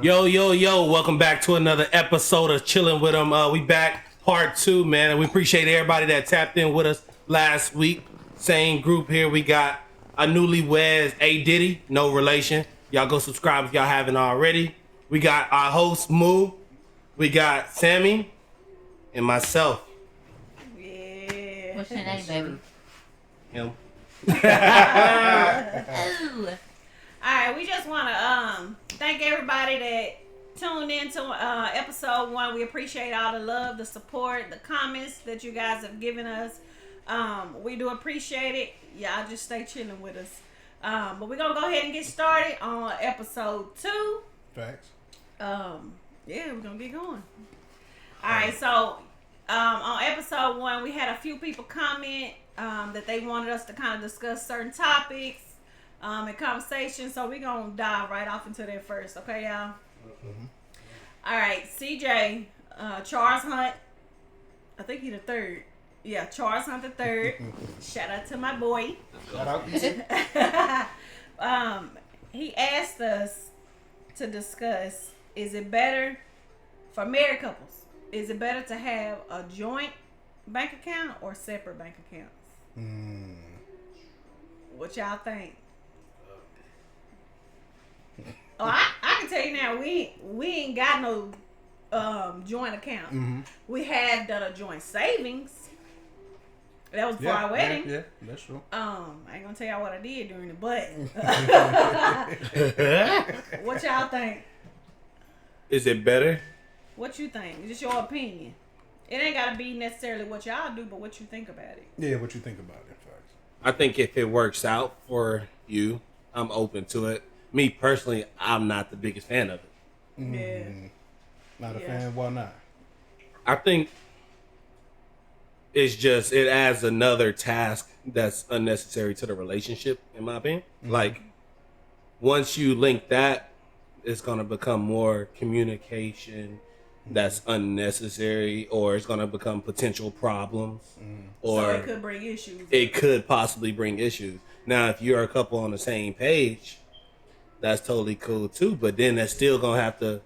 Yo, welcome back to another episode of Chillin With Them. We back, part 2, man, and we appreciate everybody that tapped in with us last week. Same group here. We got a newlyweds, A Diddy, no relation. Y'all go subscribe if y'all haven't already. We got our host, Moo. We got Sammy and myself. Yeah. What's your name, baby? Him. Alright, we just want to thank everybody that tuned in to episode 1. We appreciate all the love, the support, the comments that you guys have given us. We do appreciate it. Y'all just stay chilling with us. But we're going to go ahead and get started on episode 2. Facts. Yeah, we're going to get going. Alright, so on episode 1, we had a few people comment that they wanted us to kind of discuss certain topics. And conversation, so we're gonna dive right off into that first, okay, y'all? Mm-hmm. All right, CJ, Charles Hunt, I think he the third. Yeah, Charles Hunt the third. Shout out to my boy. Shout out. He asked us to discuss: is it better for married couples? Is it better to have a joint bank account or separate bank accounts? What y'all think? Oh, I can tell you now, we ain't got no joint account. Mm-hmm. We have done a joint savings. That was for our wedding. Yeah, that's true. I ain't gonna tell y'all what I did during it, but what y'all think? Is it better? What you think? Just your opinion. It ain't gotta be necessarily what y'all do, but what you think about it. Yeah, what you think about it, facts. I think if it works out for you, I'm open to it. Me personally, I'm not the biggest fan of it. Yeah. Not a fan? Why not? I think it's just, it adds another task that's unnecessary to the relationship, in my opinion. Mm-hmm. Like, once you link that, it's going to become more communication that's unnecessary, or it's going to become potential problems. Or so it could bring issues. It could possibly bring issues. Now, if you're a couple on the same page, that's totally cool too, but then that's still gonna have to.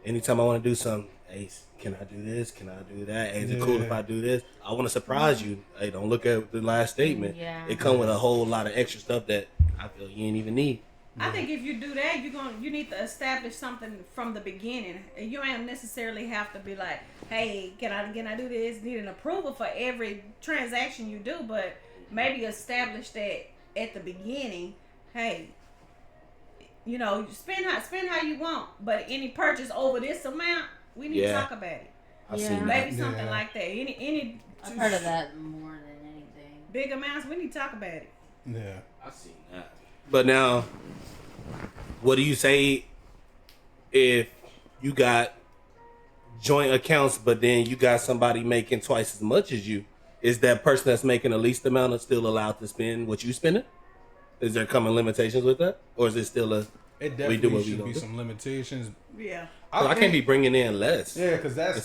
Anytime I want to do something, hey, can I do this? Can I do that? Hey, is it cool if I do this? I want to surprise you. Hey, don't look at the last statement. Yeah. It comes with a whole lot of extra stuff that I feel you ain't even need. I think if you do that, you need to establish something from the beginning. You ain't necessarily have to be like, hey, can I do this? Need an approval for every transaction you do, but maybe establish that at the beginning. Hey, you know, spend how you want, but any purchase over this amount, we need to talk about it. Maybe something like that. Any. I've heard of that more than anything. Big amounts, we need to talk about it. Yeah, I've seen that. But now, what do you say if you got joint accounts, but then you got somebody making twice as much as you? Is that person that's making the least amount still allowed to spend what you spending? Is there coming limitations with that, or is it still a? It definitely should be some limitations. Yeah, I can't be bringing in less. Yeah, because that's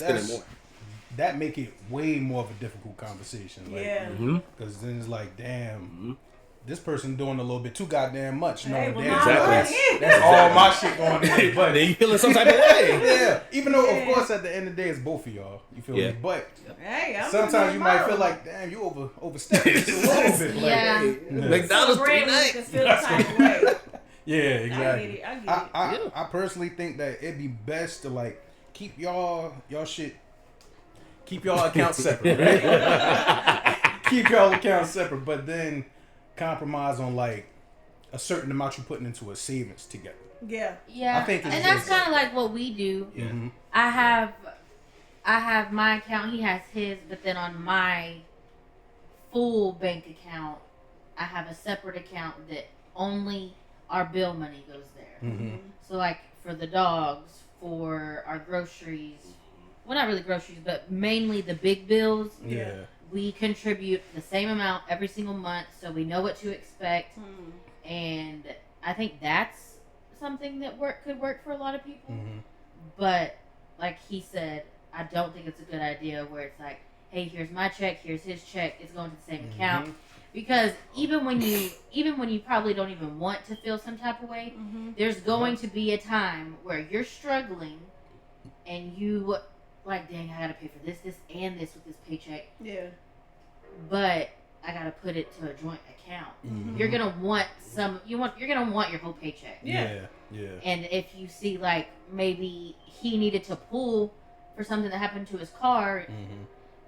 that make it way more of a difficult conversation. Like, because then it's like, damn, this person doing a little bit too goddamn much. No, damn, exactly. That's all my shit going in. But then you feeling some type of way. Yeah, even though of course at the end of the day it's both of y'all. You feel me? But sometimes you might feel like, damn, you overstepped it a little bit. Like, yeah. McDonald's tonight. Yeah, exactly. I get it. I personally think that it'd be best to like keep y'all accounts separate. Right? Keep y'all accounts separate, but then compromise on like a certain amount you're putting into a savings together. Yeah. I think and that's kind of like what we do. Yeah. Mm-hmm. I have my account, he has his, but then on my full bank account, I have a separate account that only our bill money goes there. Mm-hmm. So like for the dogs, for our groceries, well not really groceries, but mainly the big bills. Yeah. We contribute the same amount every single month, so we know what to expect. And I think that's something that could work for a lot of people. But like he said, I don't think it's a good idea where it's like, hey, here's my check, here's his check, it's going to the same account. Because even when you probably don't even want to feel some type of way, there's going to be a time where you're struggling and you like, dang, I gotta pay for this, and this with this paycheck. Yeah. But I gotta put it to a joint account. You're gonna want you're gonna want your whole paycheck. Yeah. And if you see like maybe he needed to pull for something that happened to his car,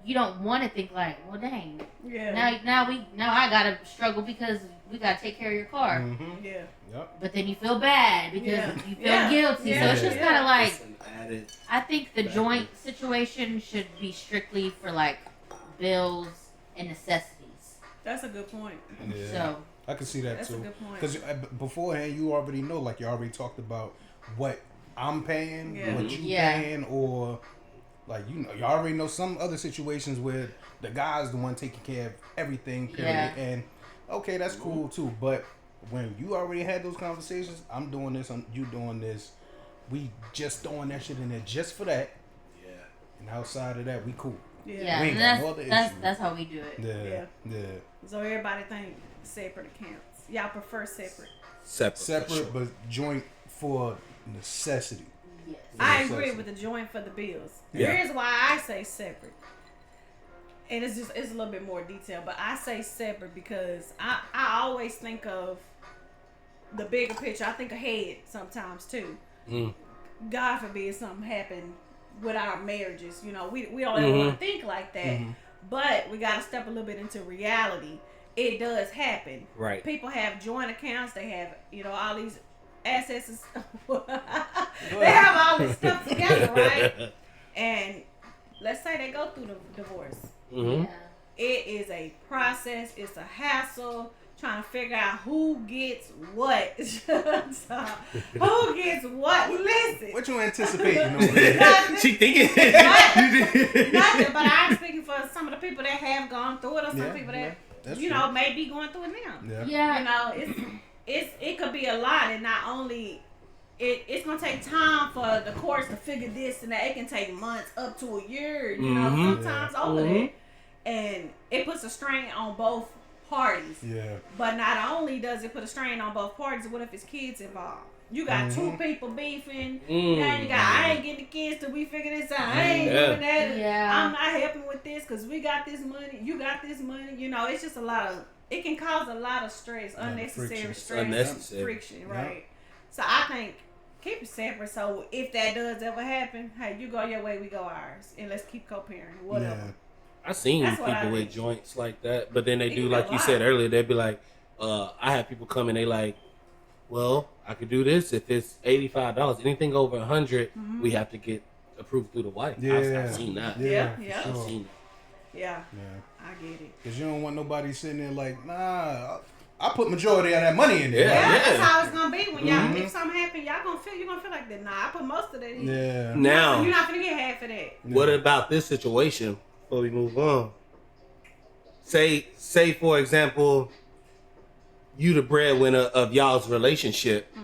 you don't want to think like, well, dang. Yeah. Now I gotta struggle because we gotta take care of your car. Yeah. Yep. But then you feel bad because you feel guilty. Yeah. So it's just kind of like, Added. I think the joint situation should be strictly for like bills and necessities. That's a good point. Yeah. So I can see that That's too. a good point. Because beforehand, you already know, like you already talked about what I'm paying, what you paying, or like you already know some other situations where the guy's the one taking care of everything. Period. And okay, that's cool too. But when you already had those conversations, I'm doing this, you doing this. We just throwing that shit in there just for that. Yeah. And outside of that, we cool. yeah, We ain't and got no other issue. that's how we do it. Yeah. So everybody think separate accounts. Y'all prefer separate. Separate but joint for necessity. Yes. I agree with the joint for the bills. Yeah. Here's why I say separate. And it's a little bit more detailed, but I say separate because I always think of the bigger picture. I think ahead sometimes too. God forbid something happen with our marriages. You know, we don't ever want to think like that. But we got to step a little bit into reality. It does happen. Right. People have joint accounts. They have, all these assets. They have all this stuff together, right? And let's say they go through the divorce. Yeah. It is a process. It's a hassle trying to figure out who gets what. Who gets what? Listen. What you anticipating over there? Nothing. She thinking. Nothing. But I'm speaking for some of the people that have gone through it, or some people that may be going through it now. Yeah. It could be a lot, and not only it's gonna take time for the courts to figure this and that. It can take months up to a year, sometimes over that, and it puts a strain on both parties. Yeah. But not only does it put a strain on both parties, what if it's kids involved? You got two people beefing. Now you got, I ain't getting the kids till we figure this out. I ain't doing that. Yeah. I'm not helping with this because we got this money. You got this money. It's just a lot of, it can cause a lot of stress, unnecessary stress, friction, right? So I think keep it separate. So if that does ever happen, hey, you go your way, we go ours. And let's keep co-parenting, whatever. Yeah. I seen people with joints like that, but then they do like you said earlier. They'd be like, I have people come and they like, well, I could do this if it's $85. Anything over $100, we have to get approved through the wife. Yeah. I've seen that. Yeah. I've seen that. Yeah, I get it. Because you don't want nobody sitting there like, nah, I put majority of that money in there. Yeah, that's how it's gonna be when y'all. If something happen, you're gonna feel like that. Nah, I put most of that in. Yeah. Now, you're not gonna get half of that. what about this situation? Before we move on, say for example, you the breadwinner of y'all's relationship,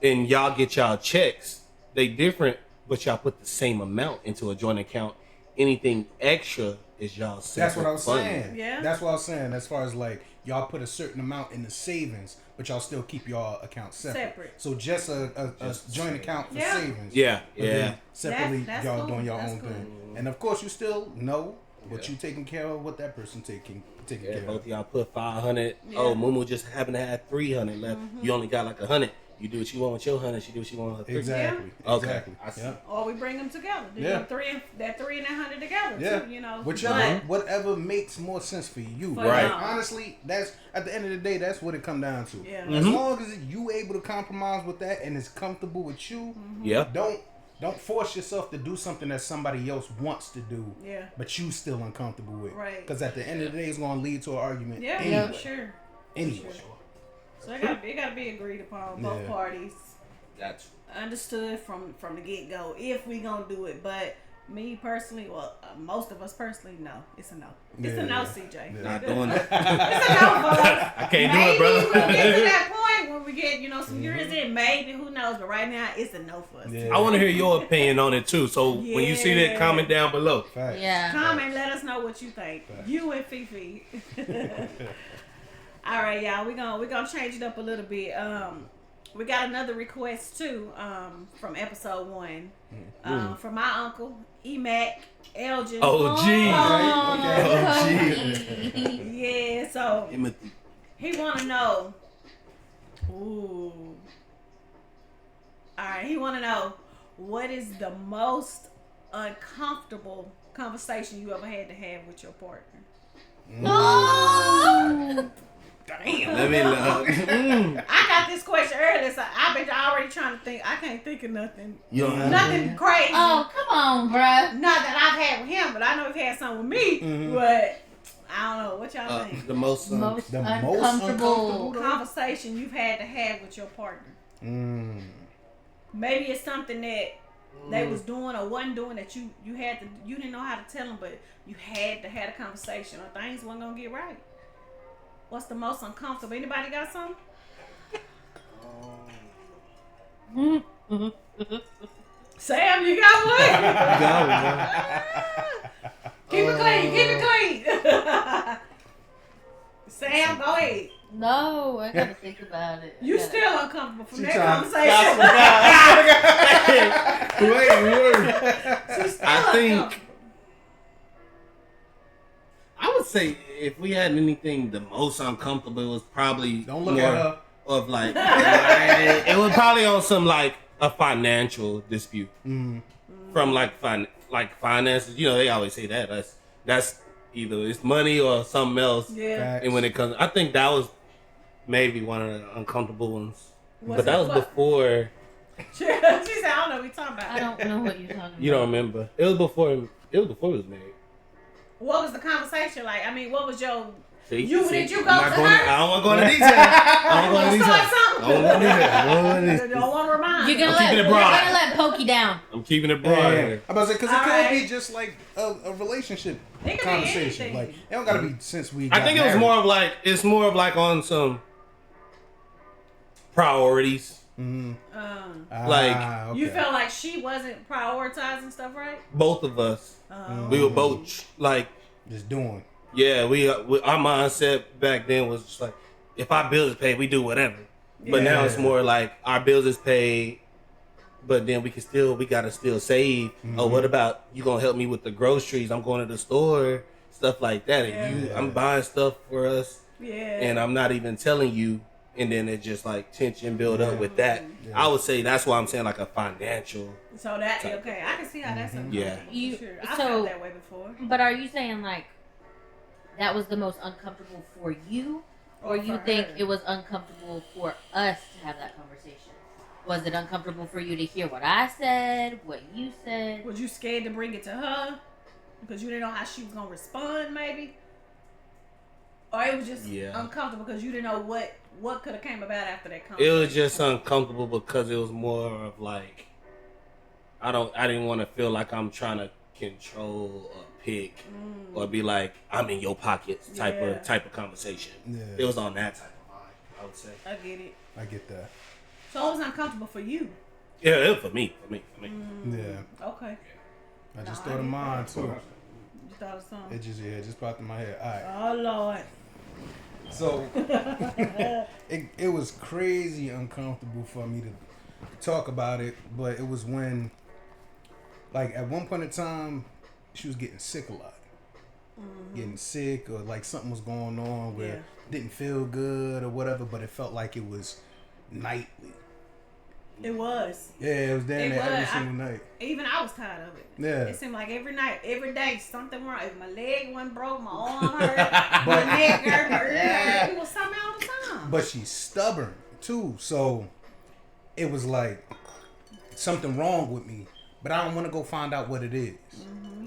and y'all get y'all checks. They different, but y'all put the same amount into a joint account. Anything extra is y'all separate. That's what I was saying. Yeah. That's what I was saying. As far as like y'all put a certain amount in the savings, but y'all still keep y'all accounts separate. So just a joint account for savings. Yeah. But then separately, That's y'all cool. doing your That's own cool. thing. And of course, you still know what you taking care of, what that person taking care Both of. y'all put 500. Oh, Mumu just happened to have 300 left. You only got like 100. You do what you want with your 100. She do what she want with her 300. Exactly. Okay. Exactly. I see. Yep. Or we bring them together. Do Yeah. them three and that 100 together. Yeah. Too, Whichever, whatever makes more sense for you. For Right. y'all. Honestly, that's at the end of the day, that's what it come down to. Yeah. As long as you able to compromise with that and it's comfortable with you, Yeah. don't force yourself to do something that somebody else wants to do, Yeah. but you still uncomfortable with. Right. Because at the end of the day, it's going to lead to an argument. Yeah. Anyway. Sure. Anyway. So it gotta be agreed upon both parties. Gotcha. Understood from the get go if we gonna do it. But me personally, most of us personally, no, it's a no. It's a no, CJ. Yeah. Not doing that. It's a no, bud. I can't Maybe do it, brother. we'll get to that point when we get, some years in, maybe, who knows? But right now, it's a no for us. Yeah. I want to hear your opinion on it too. So when you see that, comment down below. Facts. Yeah. Comment, let us know what you think. Facts. You and Fifi. All right, y'all. We're gonna change it up a little bit. We got another request too, from episode 1. From my uncle, E-Mac Elgin. Oh, Okay. Yeah, so he wanna know. Ooh. Alright, he wanna know, what is the most uncomfortable conversation you ever had to have with your partner? Oh. Damn. Let me look. I got this question earlier, so I've been already trying to think. I can't think of nothing. You don't have Nothing crazy. Oh, come on, bruh. Not that I've had with him, but I know he's had some with me. But I don't know. What y'all think? the most. Most the most uncomfortable. Conversation you've had to have with your partner. Maybe it's something that they was doing or wasn't doing that you didn't know how to tell them, but you had to have a conversation or things weren't gonna get right. What's the most uncomfortable? Anybody got something? Sam, you got one? Keep it clean. Sam, go ahead. No, I gotta think about it. You still uncomfortable from that conversation. Wait. I think. I would say if we had anything the most uncomfortable, it was probably Don't look more at her. of like it was probably on some like a financial dispute from like finances. They always say that's either it's money or something else. Yeah. And when it comes, I think that was maybe one of the uncomfortable ones. What's But that was before. She said, I don't know what you're talking about. I don't know what you're talking about. You don't remember? It was before. It was before he was married. What was the conversation like? I mean, what was your... See, Did you go I'm not to going, her? I don't want to go into detail. I don't want to go into Start detail. something? I don't want to do that. You don't want to remind You're me. gonna keeping it you're broad. gonna let Pokey down. I'm keeping it broad. I'm about to say, because it could Alright. be just like a relationship It could be conversation. anything. Like, it don't gotta be since we. I think it was more of like on some priorities. Like, You felt like she wasn't prioritizing stuff, right? both of us, we were both like, just doing. yeah, our mindset back then was just like, if our bills is paid, we do whatever. But now it's more like our bills is paid, but then we gotta still save. Oh, what about you gonna help me with the groceries? I'm going to the store, stuff like that. And I'm buying stuff for us, and I'm not even telling you. And then it just like tension build up with that. Yeah. I would say that's why I'm saying like a financial. So that okay, I can see how that's yeah. Sure. I felt that way before. But are you saying like that was the most uncomfortable for you, or you think it was uncomfortable for us to have that conversation? Was it uncomfortable for you to hear what I said, what you said? Was you scared to bring it to her because you didn't know how she was gonna respond, maybe? Or it was just uncomfortable because you didn't know what could have came about after that conversation? It was just uncomfortable because it was more of like I didn't want to feel like I'm trying to control or pick or be like I'm in your pockets type of conversation. Yeah. It was on that type of vibe, I would say. I get it. I get that. So it was uncomfortable for you? Yeah, it was for me. Yeah. Okay. I just thought of mine too. You thought of something? It just popped in my head. All right. Oh Lord. So it was crazy uncomfortable for me to talk about it, but it was when, like, at one point in time, she was getting sick a lot. Getting sick, or like something was going on where it didn't feel good or whatever, but it felt like it was nightly. It was. Yeah, it was damn near every single night. Even I was tired of it. Yeah. It seemed like every night, every day, something wrong. If my leg wasn't broke, my arm hurt, my neck hurt. It was something all the time. But she's stubborn too, so it was like something wrong with me. But I don't want to go find out what it is.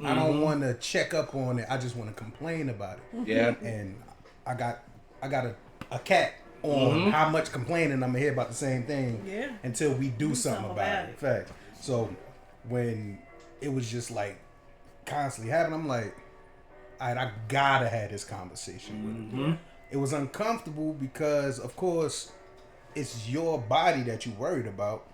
I don't want to check up on it. I just want to complain about it. Yeah. And I got a cat on how much complaining I'm gonna hear about the same thing until we do something about it. Fact. So when it was just like constantly happening, I'm like, alright, I gotta have this conversation with her. It was uncomfortable because, of course, it's your body that you worried about.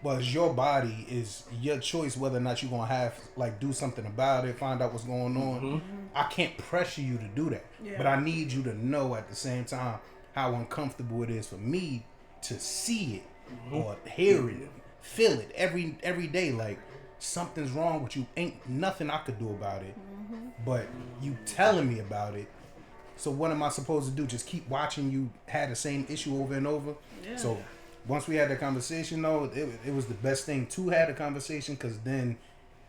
But it's your body, is your choice whether or not you're gonna have do something about it, find out what's going on. I can't pressure you to do that, but I need you to know at the same time how uncomfortable it is for me to see it or hear it, feel it every day. Like something's wrong with you. Ain't nothing I could do about it, but you telling me about it. So what am I supposed to do? Just keep watching you have the same issue over and over? So once we had that conversation, though, it was the best thing to have the conversation, because then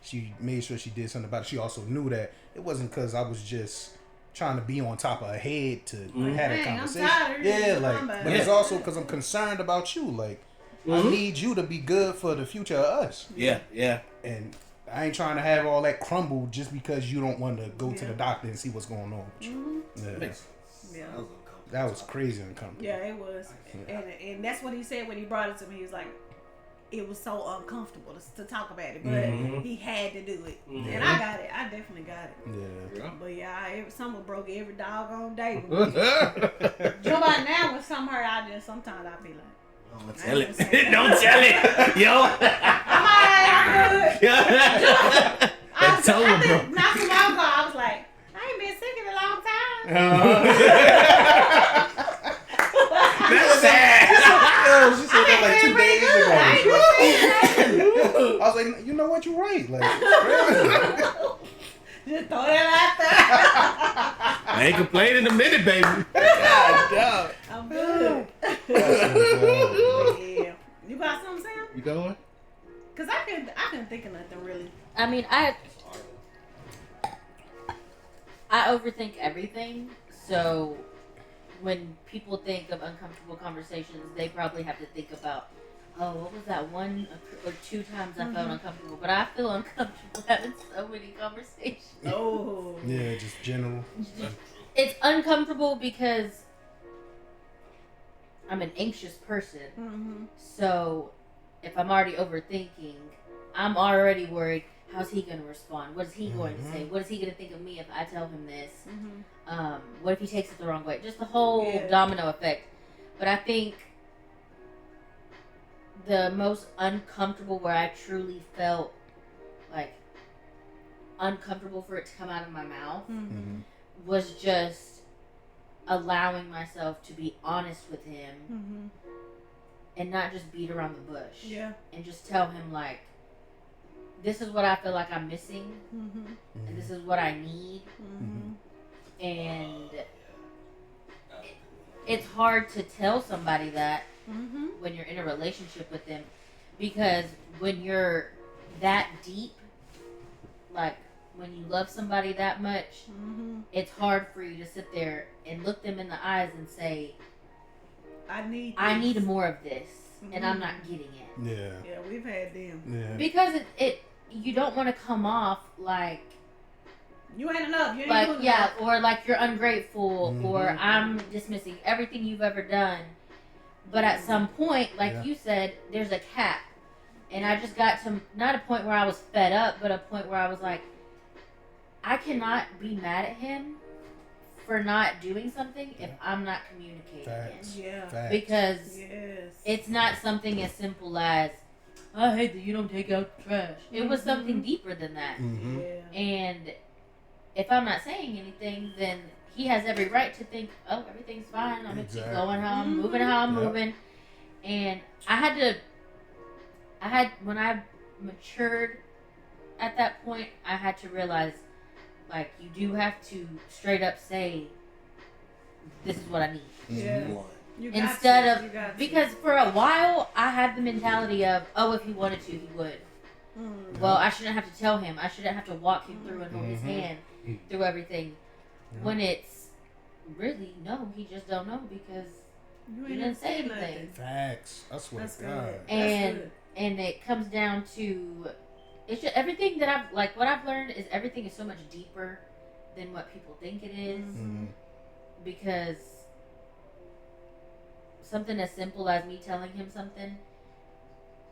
she made sure she did something about it. She also knew that it wasn't because I was just trying to be on top of her head to have a conversation. But it's also because I'm concerned about you. Like, I need you to be good for the future of us. Yeah. And I ain't trying to have all that crumble just because you don't want to go to the doctor and see what's going on with you. That was crazy uncomfortable. Yeah, it was. And that's what he said when he brought it to me. He was like, it was so uncomfortable to talk about it, but he had to do it. And I got it. I definitely got it. But someone broke every doggone day. Joe, by now, when something hurt, sometimes I be like, don't tell it. Don't tell it. Yo. I'm alright. I'm good. I told him, bro. Not too long ago, I was like, I ain't been sick in a long time. That's sad. She said that 2 days ago. I was like, you know what? You're right. Like, just throw that out there. I ain't complaining a minute, baby. God damn. I'm good. Yeah. You got something, Sam? You going? Cause I couldn't think of nothing really. I mean, I overthink everything, so when people think of uncomfortable conversations, they probably have to think about, oh, what was that one or 2 times I felt uncomfortable? But I feel uncomfortable having so many conversations. Oh. Yeah, just general. It's uncomfortable because I'm an anxious person. So if I'm already overthinking, I'm already worried. How's he going to respond? What is he going to say? What is he going to think of me if I tell him this? What if he takes it the wrong way? Just the whole domino effect. But I think the most uncomfortable, where I truly felt like uncomfortable for it to come out of my mouth, was just allowing myself to be honest with him and not just beat around the bush. Yeah. And just tell him, like, this is what I feel like I'm missing, and this is what I need. And it's hard to tell somebody that when you're in a relationship with them, because when you're that deep, like when you love somebody that much, it's hard for you to sit there and look them in the eyes and say, I need more of this, and I'm not getting it. Yeah, we've had them. Yeah. Because it you don't want to come off like you ain't enough. You ain't like good yeah, enough. or like you're ungrateful, or I'm dismissing everything you've ever done. But at some point, like you said, there's a cap, and I just got to not a point where I was fed up, but a point where I was like, I cannot be mad at him for not doing something if I'm not communicating Facts. it. Yeah. Facts. Because it's not something as simple as, I hate that you don't take out the trash. It was something deeper than that. And if I'm not saying anything, then he has every right to think, oh, everything's fine. I'm going to keep going how I'm moving how I'm moving. And when I matured at that point, I had to realize, like, you do have to straight up say, this is what I need. Yeah. Instead of, because for a while, I had the mentality of, oh, if he wanted to, he would. Well, I shouldn't have to tell him. I shouldn't have to walk him through and hold his hand through everything. When it's really, no, he just don't know because you didn't say anything. Facts. I swear to God. And it comes down to, it's just everything that what I've learned is everything is so much deeper than what people think it is. Because something as simple as me telling him something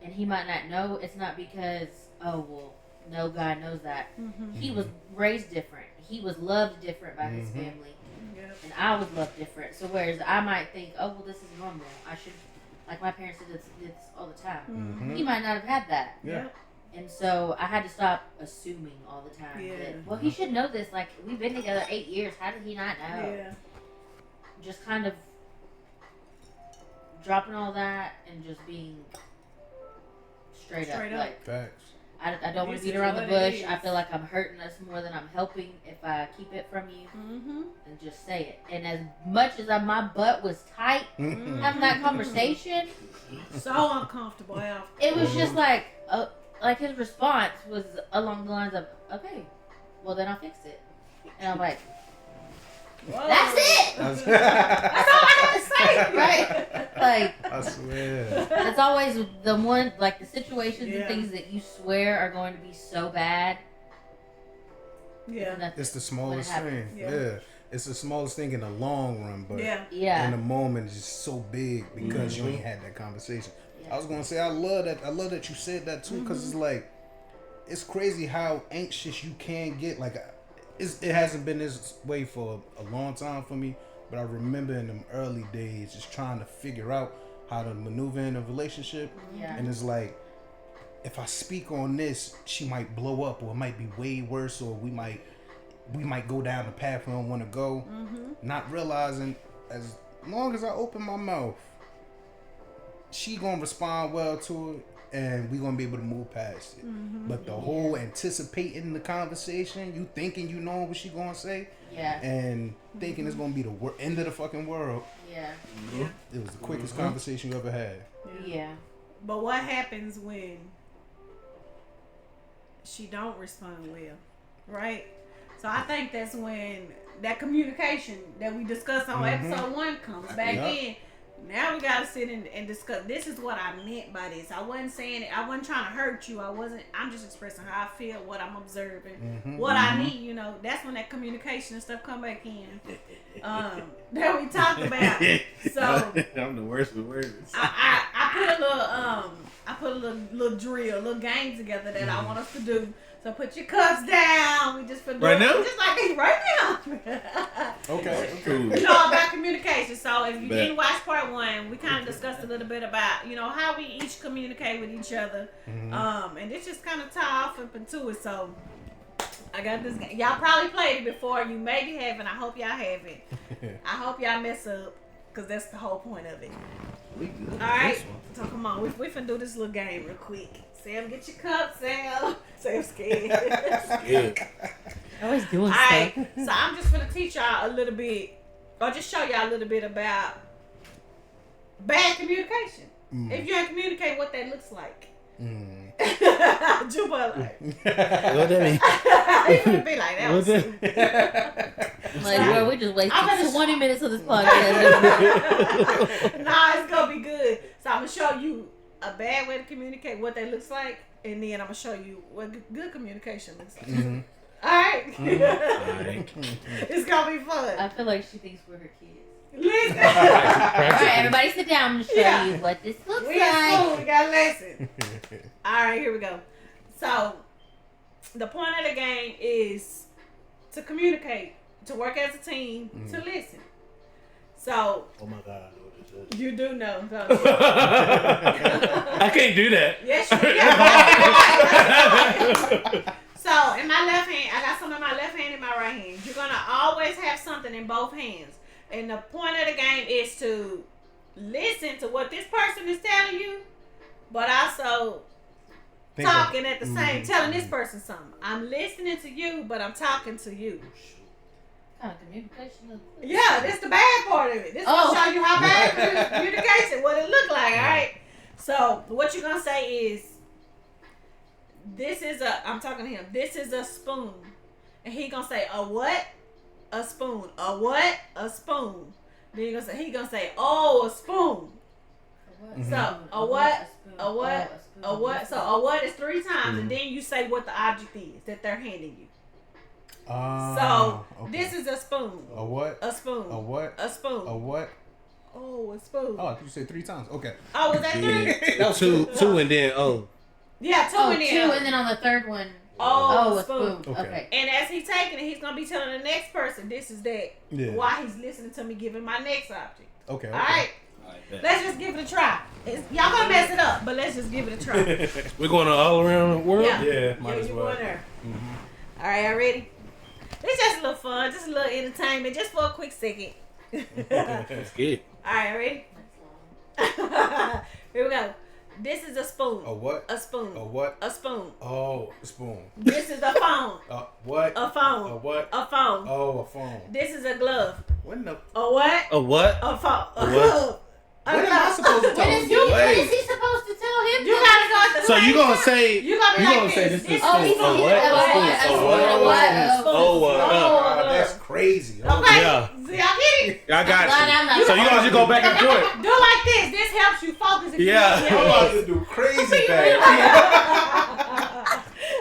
and he might not know, it's not because, oh, well, no guy knows that. Mm-hmm. He was raised different. He was loved different by his family. Yep. And I was loved different. So whereas I might think, oh, well, this is normal. I should, like my parents did this all the time. Mm-hmm. He might not have had that. Yep. And so I had to stop assuming all the time that, well, he should know this. Like, we've been together 8 years. How did he not know? Yeah. Just kind of dropping all that and just being straight up. Like, Facts. I don't want to beat around the bush. I feel like I'm hurting us more than I'm helping if I keep it from you and just say it. And as much as my butt was tight having that conversation, so uncomfortable. it was just like his response was along the lines of, okay, well then I'll fix it. And I'm like, whoa. That's it! That's all I have to say! Right? Like, I swear. it's always the one, like the situations Yeah. and things that you swear are going to be so bad. Yeah. It's the smallest thing. Yeah. Yeah. It's the smallest thing in the long run, but Yeah. in the moment it's just so big because you ain't had that conversation. Yeah. I was gonna say I love that you said that too, because it's like it's crazy how anxious you can get. Like it hasn't been this way for a long time for me, but I remember in them early days just trying to figure out how to maneuver in a relationship. Yeah. And it's like, if I speak on this, she might blow up, or it might be way worse, or we might go down the path we don't want to go. Not realizing as long as I open my mouth, she gonna respond well to it, and we gonna be able to move past it. But the whole anticipating the conversation, you thinking you know what she gonna say, and thinking it's gonna be the end of the fucking world. Yeah. It was the quickest conversation you ever had. Yeah. But what happens when she don't respond well, right? So I think that's when that communication that we discussed on episode 1 comes back in. Now we gotta sit and discuss. This is what I meant by this. I wasn't saying it. I wasn't trying to hurt you. I'm just expressing how I feel, what I'm observing, what I need. You know, that's when that communication and stuff come back in. That we talked about. So I'm the worst with words. I put a little drill, a little game together that I want us to do. So put your cups down. We just put right now, just like this right now. Okay. Cool. It's all about communication. So if you didn't watch part 1, we kind of discussed a little bit about how we each communicate with each other. And this just kind of tie off up into it. So I got this game. Y'all probably played it before. You maybe haven't. I hope y'all haven't. I hope y'all mess up, because that's the whole point of it. We good. All right. So come on, we finna do this little game real quick. Sam, get your cup, Sam. Sam's scared. Always doing All stuff. right. So I'm just gonna teach y'all a little bit, or just show y'all a little bit about bad communication. If you don't communicate, what that looks like. Juba like. What that mean? He gonna be like that. Was Like, bro, we just wasted 20 minutes of this podcast. Nah, it's gonna be good. So I'm gonna show you a bad way to communicate, what that looks like, and then I'm gonna show you what good communication looks like. All right. It's gonna be fun. I feel like she thinks we're her kids. Listen. Alright, everybody sit down and show you what this looks We got like. school. We got a lesson. All right, here we go. So the point of the game is to communicate, to work as a team, to listen. So, Oh my God, I know what this is. you do know. I can't do that. Yes, you can. So, in my left hand, I got some in my left hand and my right hand. You're going to always have something in both hands. And the point of the game is to listen to what this person is telling you, but also talking at the same, telling this person something. I'm listening to you, but I'm talking to you. What kind of communication is this? Yeah, this the bad part of it. This will show you how bad communication, what it look like, all right? So, what you're going to say is, I'm talking to him, this is a spoon. And he going to say, a what? A spoon. A what? A spoon. Then he gonna say, oh, a spoon. So a what? A what? A what? So a what is 3 times, and then you say what the object is that they're handing you. So this is a spoon. A what? A spoon. A what? A spoon. A what? Oh, a spoon. Oh, you said 3 times. Okay. Oh, was that 3? Two, and then Yeah, 2 Oh, and then 2, and then on the third one. Oh, a spoon. Okay. Okay. And as he's taking it, he's gonna be telling the next person, "This is that." Yeah. While he's listening to me giving my next object. Okay. All right. Let's just give it a try. Y'all gonna mess it up, but let's just give it a try. We're going all around the world. Yeah. Might as you well. going there. All right, y'all ready? It's just a little fun, just a little entertainment, just for a quick second. That's good. All right, ready? Here we go. This is a spoon. A what? A spoon. A what? A spoon. Oh, a spoon. This is a phone. What? A phone. A what? A phone. Oh, a phone. This is a glove. What the? A what? A what? A phone. A what? glove. What am I supposed to tell What is he supposed to tell him? You gotta go at the So same you gonna time. say? You gonna be you like gonna say this. this is Oh, he's a what? Oh, That's crazy. Okay. Yeah. So y'all get it? I got you. You So you gonna just go back and forth? Do like this. This helps you focus. If Yeah. You I'm about to do crazy things.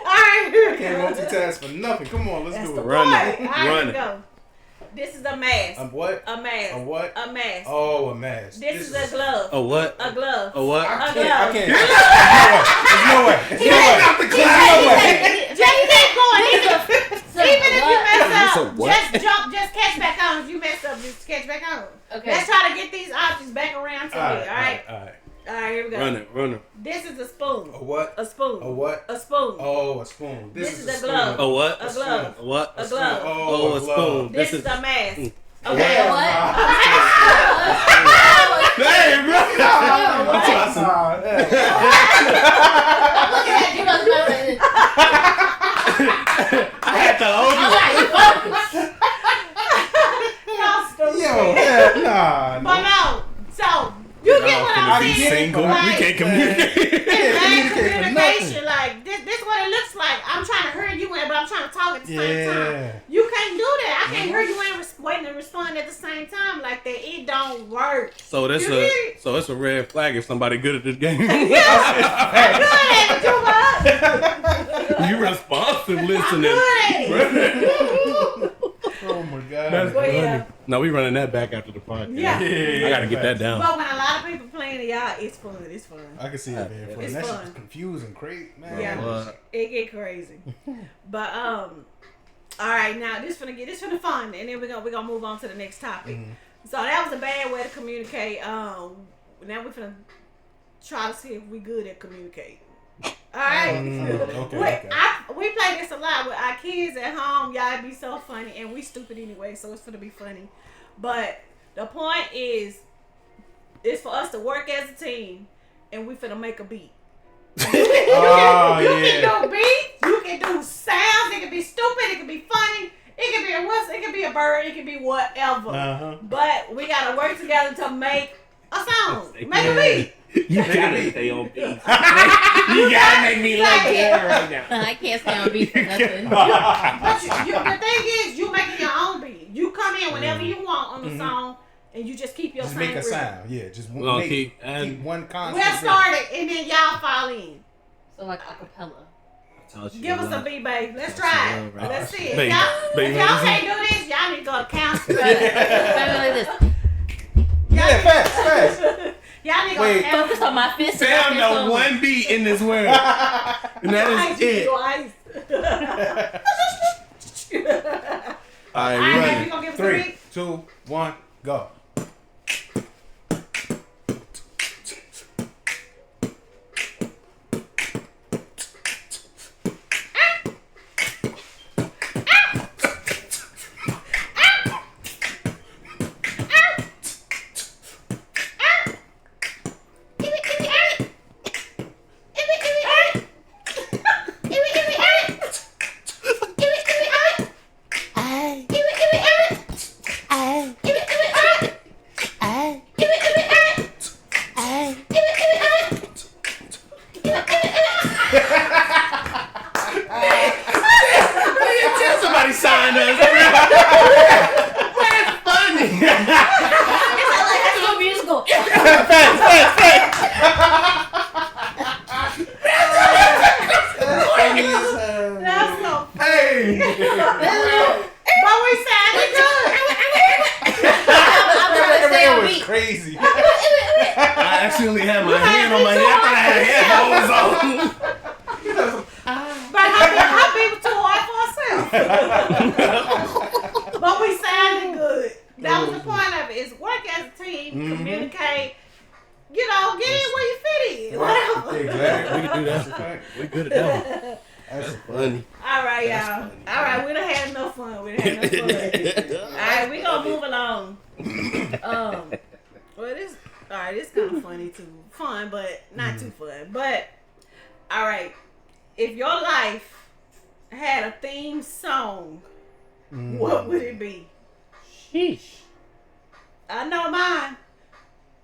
Alright. Can't multitask for nothing. Come on, let's do it. Run it. Alright, Run here we it. go. This is a mask. What? A mask. A what? A mask. Oh, a mask. This is a glove. A what? A glove. A what? I A can't. glove. There's no way. There's no way. Just keep going. Even if you mess It's a up, what? just jump, just catch back on. If you mess up, just catch back on. Okay. Let's try to get these objects back around to me. All right. All right. Here we go. Run it. This is a spoon. A what? A spoon. A what? A spoon. Oh, a spoon. This is a spoon. glove. A what? A glove. A what? A glove. Oh, a spoon. This is a mask. Okay, what? Hey, bro. Look at you, I had to hold you. Y'all stupid. Yo, nah. But no. So, you get what I'm Be saying? single. Like, We can't communicate. bad communication. Like, this what it looks like. I'm trying to hurry you in, but I'm trying to talk at the same time. You can't do that. I can't hurry you in waiting to respond at the same time like that. It don't work. So that's it's a red flag if somebody good at this game. Good at it, Juba. You responsive I'm listening. good at it. Oh my God. That's Well, funny. yeah. No, we running that back after the podcast. Yeah. I gotta get that down. But when a lot of people playing it, y'all, it's fun. It's fun. I can see it being fun. It's That fun. shit's confusing, crazy, man. Yeah. What? It get crazy. But all right, now this finna fun, and then we're gonna move on to the next topic. So that was a bad way to communicate. Now we're finna try to see if we good at communicating. All right. Okay. We play this a lot with our kids at home. Y'all, it be so funny, and we stupid anyway, so it's finna be funny. But the point is, it's for us to work as a team, and we finna make a beat. You can do beats, you can do sounds. It can be stupid, it can be funny, it can be a whistle, it can be a bird, it can be whatever. But we gotta work together to make a song, make a beat. You gotta stay on beat. You gotta make me like that right now. I can't stay on beat for nothing. But the thing is, you making your own beat. You come in whenever you want on the song, and you just keep your Just same make a rhythm. sound. Yeah, just We'll keep one constant. We'll start it, and then y'all fall in. So like acapella. Give us a beat, babe. Let's try it. Let's see it. Babe, If y'all can't do this, y'all need to go to counseling. Like this. Yeah, fast. Y'all need to go to counseling. Focus on my fist. Sam know one beat in this world, and that is it. All right, Alright, we baby, running. you gonna give us a 3, beat? 2, 1, go. Somebody signed us. That's funny. That's so musical. That's so Hey. But we sounded good. I'm trying to stay on That was beat. crazy. I actually had my hand on my head. I thought I had headphones on. But how right. We good at that one. That's Funny. All right, y'all. All right, we done had enough fun. All right, we gonna move along. Well, this kind of funny too. Fun, but not too fun. But all right, if your life had a theme song, what would it be? Sheesh. I know mine.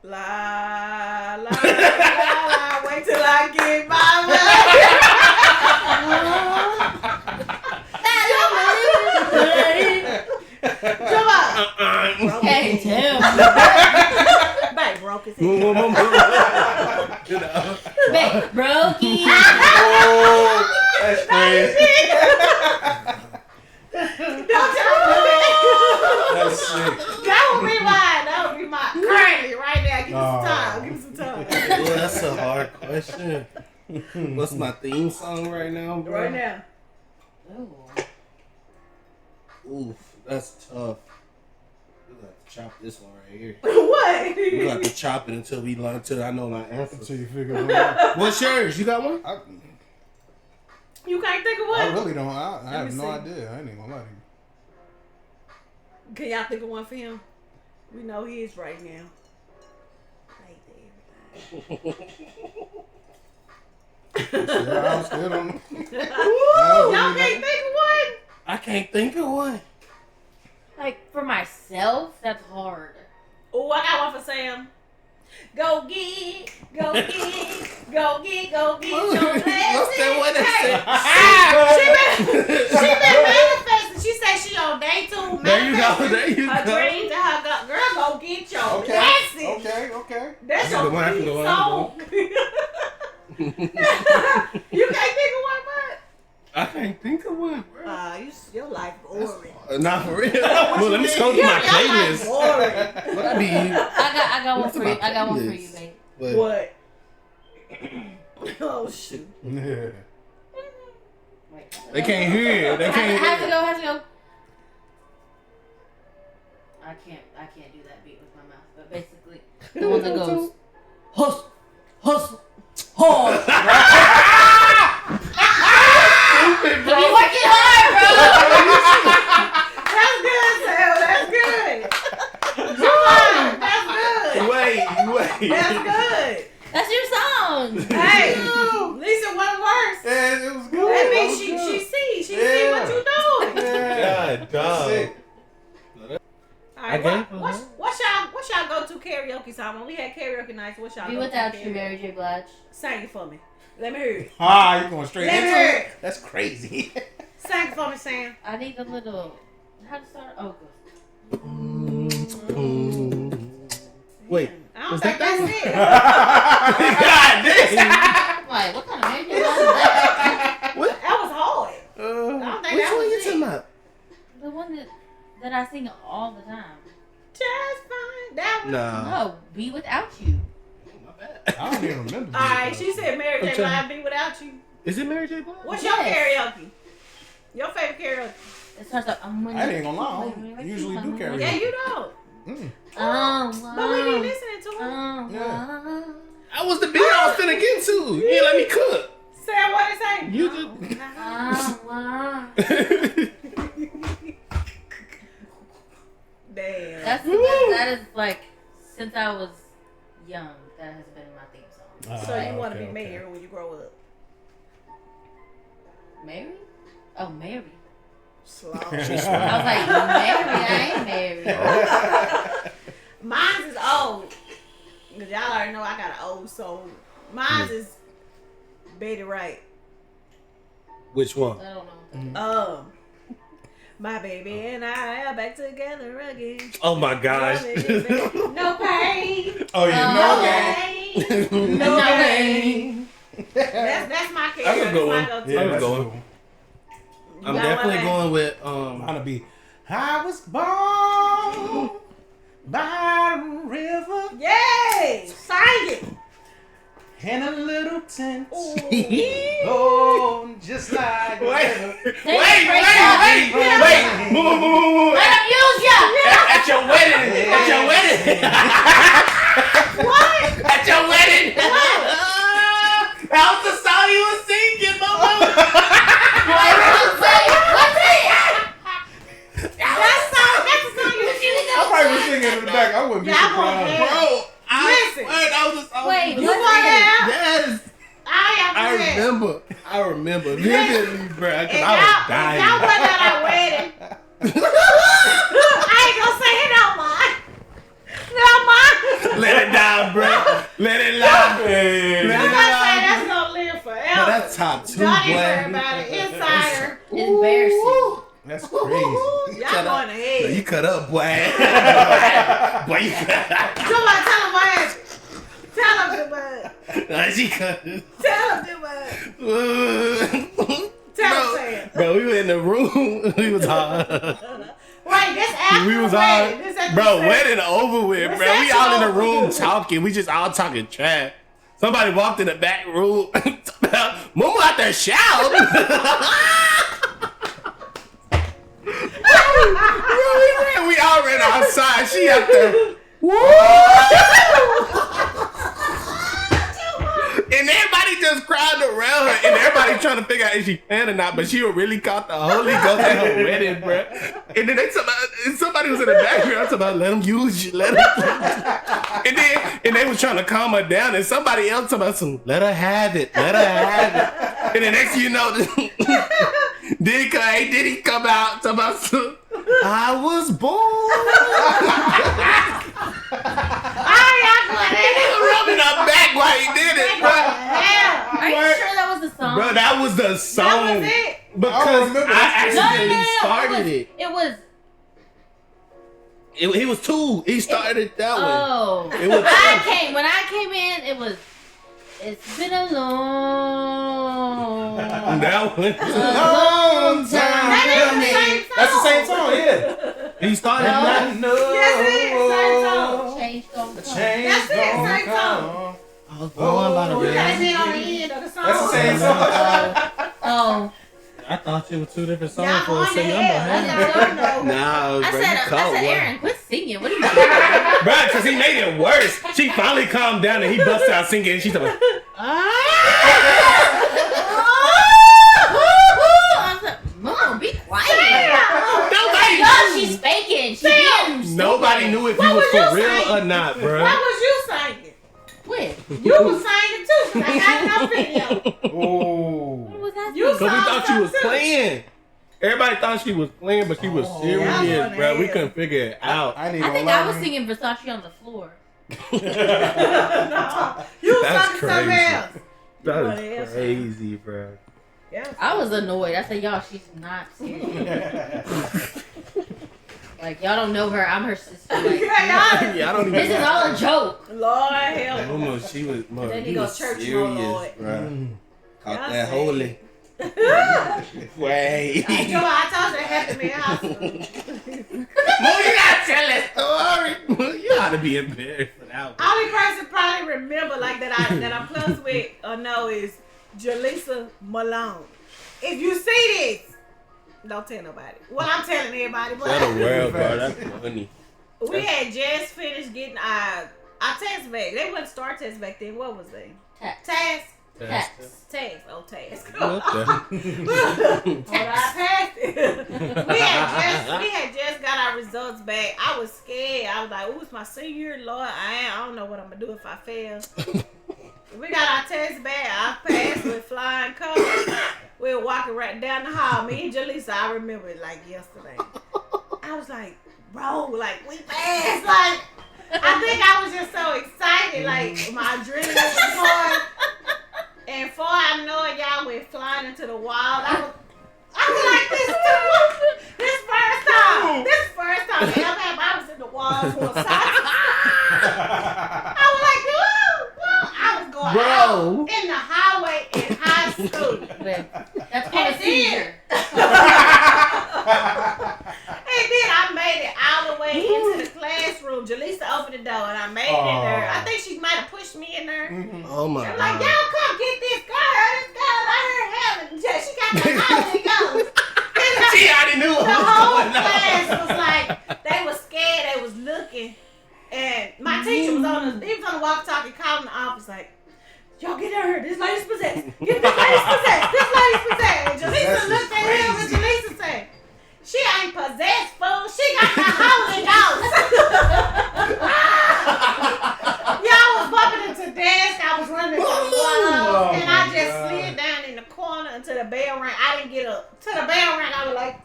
La la la la. Wait till I get my Come on. Can't tell. Babe broke his head. Back broke it. oh, that's crazy. Don't tell me. That's sick. That would be mine. That would be mine. Currently, right now. Give me some time. Well, that's a hard question. What's my theme song right now, bro? Right now. Oof, that's tough. We got to chop this one right here. What? We got to chop it until we learn till I know my answer. Until you figure it out. What's yours? You got one? You can't think of one? I really don't. I have me no see. idea. I ain't even gonna lie to you. Can y'all think of one for him? We know he is right now. I still don't know. Y'all can't think of one? I can't think of one. Like for myself, that's hard. Oh, I got one for Sam. Go get your blessing. What's that one She been manifesting. She said she on day 2. There you go. There you Her go. dreams and her girl, go get your Okay. blessing. Okay. That's I can your go, I can theme go, I song. You can't think of one, bud? I can't think of one, bro. Your life boring. Not for real. Well, let me scroll through my playlist. Boring. What I be? I got one What's for you. my I got one for playlist? you, babe. What? Oh shoot. Yeah. Wait. They can't hear. They can't Has to hear. go. Has to go. I can't do that beat with my mouth. But basically, the one that goes hustle, hustle, hard. Stupid, bro. You working hard, bro. That's good, Sam. That's good. Come on. That's good. Wait. That's good. That's your song. Hey, Lisa wasn't worse. Yeah, it was good. That That means was good. she see what you doing. Yeah. God, dog. Sick. All right, Okay. what's y'all go-to karaoke song? When we had karaoke nights, what's y'all Be go-to without karaoke? you, Mary J. Blige. Sing it for me. Let me hear it. Ah, you going straight Let me into hear it? it. That's crazy. Sing it for me, Sam. I need a little. How to start? Oh, good. Wait. I don't Was think that that's it. God damn. I'm like, what kind of Mary J. Blige is that? That was hard. I don't think Which that one was you it. talking about? The one that I sing all the time. Just fine. That one. Nah. No, Be Without You. I don't even remember. All right, she said Mary J. Okay. Blige Be Without You. Is it Mary J. Blige? What's your Yes. karaoke? Your favorite karaoke? It starts up. I'm I ain't gonna lie. I don't usually do karaoke. Yeah, you don't. But we be listening to it. Yeah. That was the beat I was finna get to. You ain't let me cook. Sam, what it say? You just. Damn. That is like since I was young. That has been my theme song. So you want to okay, be mayor when you grow up? Mary? Oh, Mary. Slow. I was like, Mary, I ain't married. Mine is old. Cause y'all already know I got an old soul. Mine is Betty Wright. Which one? I don't know. My baby and I are back together again. Oh my gosh. No pain. Oh yeah, No pain. No pain. That's my karaoke. That's a good one. My go-to. Yeah, I'm that's going. cool. I'm got definitely one, going with Mine be I was born by a river Yay! Sing it. in a little tent. Ooh. Oh, just like Wait. Wait. Move. Let him use ya! At your wedding. At your wedding. What? At your wedding. That was the song you was singing. I remember vividly, bro, because If I was y'all dying. wasn't at our wedding, I ain't gonna say it no more. No more. Let it die, bro. Let it lie. Let I'm it gonna say lie. that's gonna live forever. But that's top 2, Don't even worry boy. about it. Insider. It's embarrassing. That's crazy. Y'all going ahead. You cut up, boy. Boy, you cut up. Somebody tell him what. Tell him the word. She cut Tell him the word. Tell him say it. Bro, we were in the room. We was hard. Wait, this after We was the hard. wedding. This after Bro, the wedding over with, bro. We Reception all in the over room with. talking. We just all talking trash. Somebody walked in the back room. Momo out there shouting. Bro, we all ran outside. She out there. Woo! And everybody just crowded around her, and everybody trying to figure out if she can or not, but she really caught the Holy Ghost at her wedding, bro. And then somebody was in the background talking about, let them use you, let them. And they was trying to calm her down, and somebody else talking about some, let her have it, let her have it. And the next thing you know, Diddy come out talking about some, I was born. He was rubbing her back while he did it, bro. Are you sure that was the song? Bro, that was the song. That was it. Because remember I accidentally started it. It was. He was 2. He started that one. Oh. It was When I came in, it was. It's been a long. that one. Long time. That ain't the same song. That's the same song, yeah. He started No. that. No. Yes, it is. Same song. Change don't come. Change That's it, don't same come. song. I was born by the You river. gotta hit on the end of the song. That's the same song. Oh. I thought it was 2 different songs Y'all for a on the second. head. I'm That's like, all I know. nah, bro, I said, Aaron, quit singing. What are you doing? Bro, because he made it worse. She finally calmed down and he busted out singing and she's like, I was like, Mom, be quiet. nobody No, knew. she's faking. She's being stupid. Nobody knew if What you was was you for real saying? or not, bro. What was you singing? Quit. You was singing too, 'cause I got it on video. Oh. What was that? You Because we thought she was too. playing. Everybody thought she was playing, but she was serious, Yeah, bro. We yeah. couldn't figure it out. I I think I was singing Versace on the floor. No, you was That's singing something crazy. else. That What is else? crazy, bro. Yeah. I was annoyed. I said, y'all, she's not serious. Like, y'all don't know her. I'm her sister. Like, Yeah, Yeah, I don't even. this is all a joke. Lord help. Momo, she was. Mo, Then you you go was church serious, mode, Lord. bro. Caught Y'all that say- holy. Wait. I told you that happened to me in high school. Mo, you gotta tell that story. You ought to be embarrassed for that one. Only person probably remember like that I'm close with or know is Jaleesa Malone. If you see this, don't tell nobody. Well, I'm telling everybody, Tell the but world, bro. That's funny. we had just finished getting our test back. They wasn't STAR test back then. What was they? Tax. Task. Tax. Task. Oh, task. What the? Hold on, I passed it. we had just got our results back. I was scared. I was like, "Ooh, it's my senior year, Lord. I don't know what I'm gonna do if I fail." We got our test back. I passed with flying colors. We were walking right down the hall. Me and Jaleesa, I remember it like yesterday. I was like, "Bro, like we passed." Like I think I was just so excited. Like my adrenaline was going. And before I know it, y'all went flying into the wall. I was like this too. This first time ever happened, I was in the walls one side. I was like, whoa. I was going out in the highway in high school. That's called a seizure. And then I made it all the way into the classroom. Jaleesa opened the door and I made it in there. I think she might have pushed me in there. Oh my I'm like, god. y'all come get this girl. This girl, I heard heaven. She got the Holy Ghost. She already knew what The was whole going on. class was like, they was scared, they was looking. And my teacher was on the walkie-talkie calling the office like, y'all get her. This lady's possessed. Get this lady's possessed. This lady's possessed. And Jaleesa looked at him and Jaleesa said, she ain't possessed, fool. She got the Holy Ghost. Y'all was bumping into desk. I was running into the walls. And I just slid down in the corner until the bell rang. I didn't get up. Till the bell rang, I was like,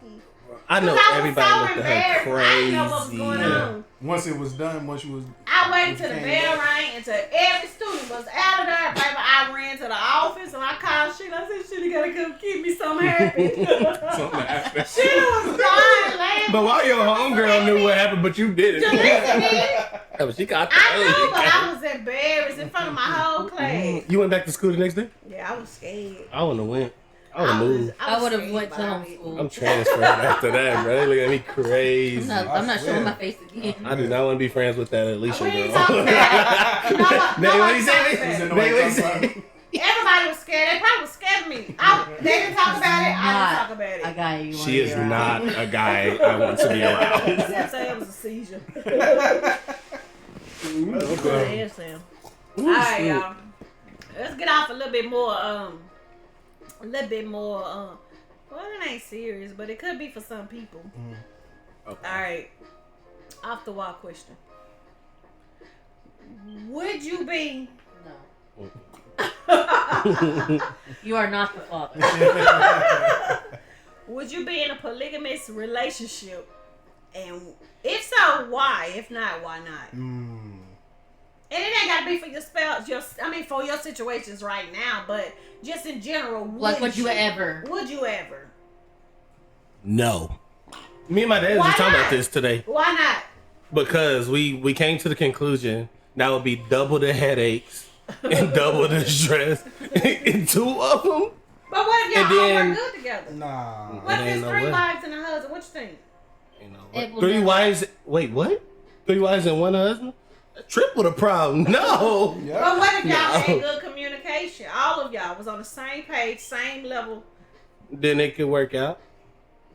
I know everybody so looked at her I didn't know what was crazy. going on. Once it was done, once you was. I waited till the bell rang until every student was out of there. Baby, I ran to the office and I called Sheila. I said, Sheila gotta come keep me something happy. Something happened. Sheila was dying laughing. But why your homegirl knew what happened, but you didn't? Jalissa did. Yeah, but she got I know, but I was embarrassed in front of my whole class. You went back to school the next day? Yeah, I was scared. I wouldn't have went. I would have moved. I would have scared went to about it. homeschool. I'm transferring after that, bro. They look at me crazy. I'm not showing my face again. I do not want to be friends with that Alicia We ain't girl. talking about it. They what he said? They They what he said? Everybody was scared. They probably was scared of me. They didn't talk about it. I didn't talk about it. A guy you want She is not a guy I want to be around. Sam said it was a seizure. Okay. Yeah, Sam. All right, y'all. Let's get off a little bit more. Well, it ain't serious, but it could be for some people. Okay. All right. Off the wall question. Would you be? No. You are not the father. Would you be in a polygamous relationship? And if so, why? If not, why not? And it ain't gotta be for your spouse. For your situations right now, but just in general. Would you ever? Would you ever? No. Me and my dad was Why just talking not? about this today Why not? because we came to the conclusion that would be double the headaches and double the stress in two of them. But what if y'all And all then- work good together? Nah. What if ain't it's no 3 way. wives and a husband? What you think? You know, It will 3 never- wives. Wait, what? 3 wives and 1 husband? Triple the problem. No. But what if y'all No. had good communication? All of y'all was on the same page, same level. Then it could work out.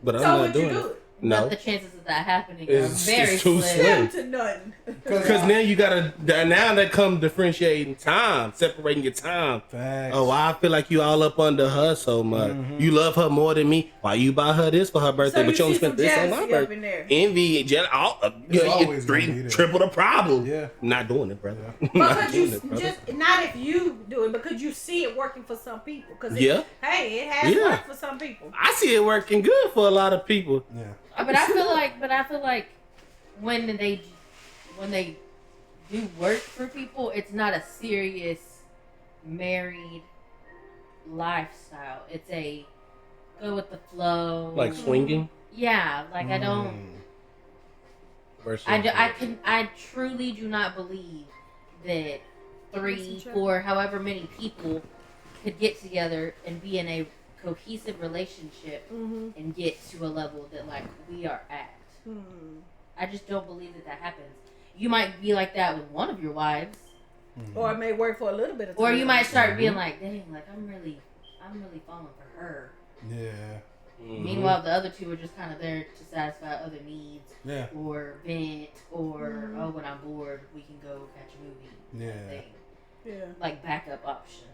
But I'm So not would you doing do it. it? No. But the chances of that happening are It's very too slim. slim. To nothing. Because now you gotta, now that come differentiating time, separating your time. Facts. Oh, I feel like you all up under her so much. You love her more than me. Why you buy her this for her birthday, So but you you only see spent some this on my jealousy up birthday? in there. Envy, jealousy, It's always gonna be there. triple the problem. Yeah. Not doing it, brother. But Not could doing you it, brother. just not if you do it, but could you see it working for some people? Because Yeah. hey, it has Yeah. worked for some people. I see it working good for a lot of people. Yeah. But I feel like when they do work for people, it's not a serious married lifestyle. It's a go with the flow. Like swinging. Yeah, like I don't. Versus I truly do not believe that 3, 4, however many people could get together and be in a cohesive relationship and get to a level that like we are at. I just don't believe that happens. You might be like that with one of your wives, Or it may work for a little bit of time. or you might start being like, "Dang, like I'm really falling for her." Yeah. Meanwhile, the other 2 are just kind of there to satisfy other needs, Yeah. or vent, or oh, when I'm bored, we can go catch a movie. Yeah. Thing. Yeah, Like backup options.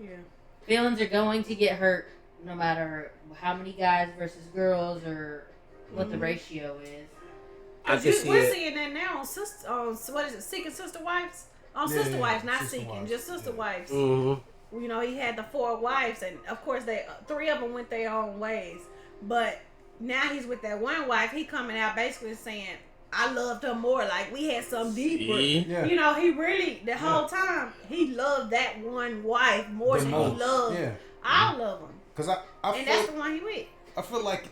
yeah. Feelings are going to get hurt no matter how many guys versus girls or what the ratio is. I can see We're it. seeing that now on what is it, Seeking Sister Wives? On Yeah, Sister yeah, Wives, not Sister Seeking, Wives, just Sister yeah. Wives. Mm-hmm. You know, he had the 4 wives, and of course, 3 of them went their own ways. But now he's with that one wife. He coming out basically saying, "I loved her more. Like we had some deeper." See? Yeah. You know, he really the whole time he loved that one wife more than he most. loved Yeah. all of them, Cause I and that's feel, the one he with. I feel like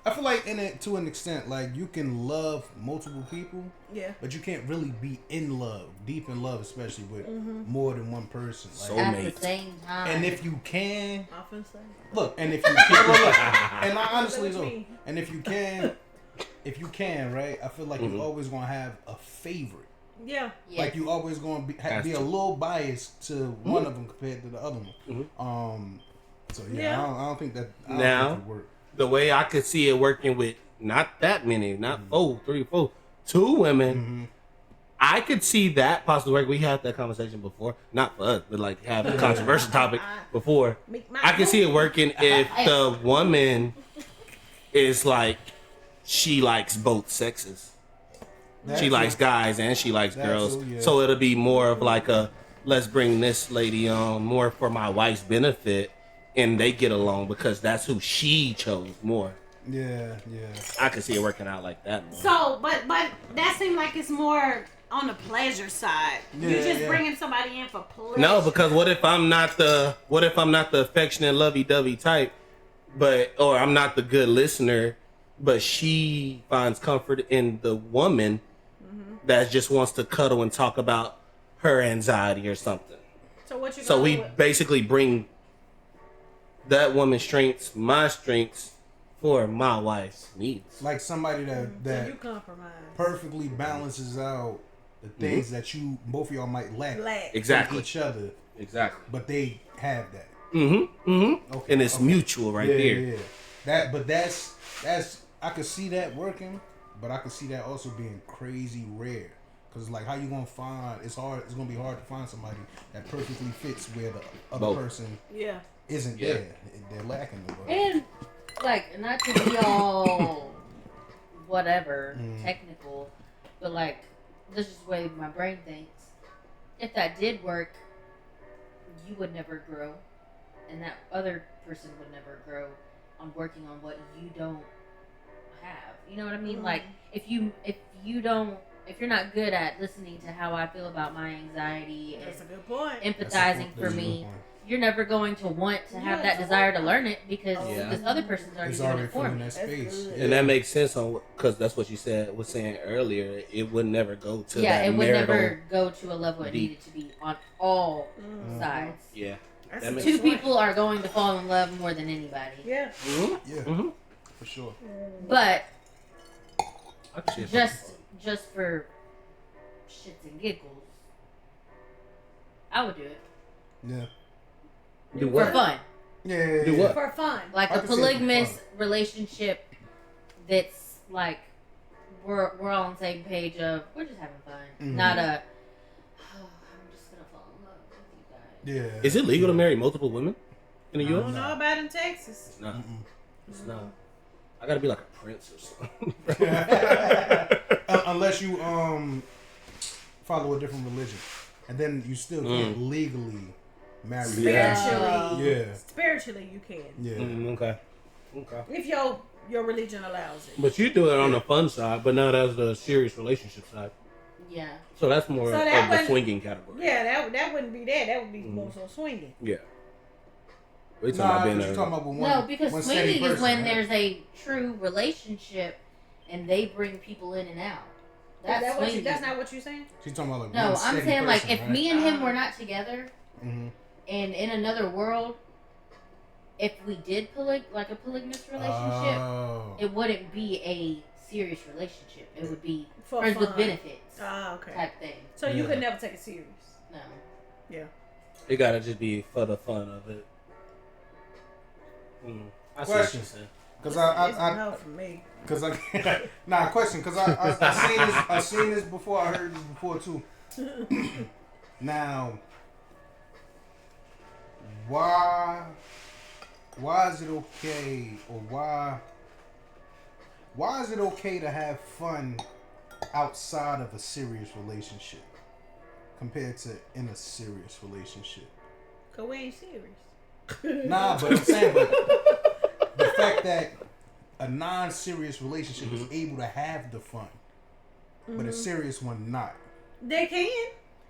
I feel like in it to an extent, like you can love multiple people, Yeah. but you can't really be in love, deep in love, especially with more than one person. Like, So- At Soulmate. the same time. and if you can, Often say. look, and if you can, look, and I honestly What you though, mean? and if you can, right? I feel like you're always gonna have a favorite. Yeah. yes. Like you always gonna be a little biased to one of them compared to the other one. So yeah, Yeah. I don't think that Now- think it work. The way I could see it working with not that many, not 4, 3, 4, 2 women. I could see that possibly work. We had that conversation before, not for us, but like have a controversial topic before. I can see it working if the woman is like she likes both sexes. She likes guys and she likes girls. too, yeah. So it'll be more of like a let's bring this lady on more for my wife's benefit and they get along because that's who she chose more. Yeah. I could see it working out like that more. So, but that seems like it's more on the pleasure side. You're just bringing somebody in for pleasure. No, because what if I'm not the affectionate, lovey-dovey type, or I'm not the good listener, but she finds comfort in the woman that just wants to cuddle and talk about her anxiety or something. So what you? So we with? basically bring that woman's strengths, my strengths, for my wife's needs. Like somebody So that you compromise. perfectly balances out the things that you both of y'all might lack. Exactly. From each other. Exactly. But they have that. Okay. And it's mutual right there. Yeah. That's I could see that working, but I could see that also being crazy rare. Cause like how you gonna find it's hard. It's gonna be hard to find somebody that perfectly fits where the other person isn't there. They're lacking the work. And like, not to be all whatever technical, but like this is the way my brain thinks. If that did work, you would never grow, and that other person would never grow on working on what you don't have. You know what I mean? Like if you're not good at listening to how I feel about my anxiety That's a and good point. empathizing for me, you're never going to want to have that desire to learn it because this other person's already doing it for me. That space. And that makes sense because that's what you was saying earlier. It would never go to that it would marital never go to a level it needed to be on all sides. Yeah. Two people are going to fall in love more than anybody. Yeah. For sure. But I can see it. just for shits and giggles, I would do it. Yeah. Do For what? fun. Yeah. Do what? For fun. Like I a can see it for polygamous fun. relationship that's like we're all on the same page of we're just having fun. Not a I'm just gonna fall in love with you guys. Yeah. Is it legal to marry multiple women in the I U.S.? don't know about in Texas. It's not. It's not. I gotta be like a prince or something. Unless you follow a different religion, and then you still can't legally marry. Spiritually. Yeah. Spiritually, you can. Yeah. Okay. If your religion allows it. But you do it on the fun side, but now that's the serious relationship side. Yeah. So that's more So of that the wouldn't- swinging category. Yeah, that wouldn't be that. That would be more so swinging. Yeah. We talking Nah, about being you're talking about with one. No, because one steady swinging is person, when right? there's a true relationship and they bring people in and out. That's swinging. That's not what you're saying? She's talking about like No, one I'm steady saying like person, if right? me and him were not together Mhm. and in another world, if we did like a polygamous relationship, Oh. it wouldn't be a serious relationship. It would be For friends with fun. benefits Okay. type thing. So you Yeah. could never take it serious. No. Yeah. It gotta just be for the fun of it. I see what Question. you're saying. Because It's I no for me. Cause nah, question. Cause I seen this before. I heard this before too. Now, why is it okay, or why is it okay to have fun outside of a serious relationship compared to in a serious relationship? Cause we ain't serious. Nah, but I'm saying, but the fact that a non-serious relationship is able to have the fun, but a serious one not. They can.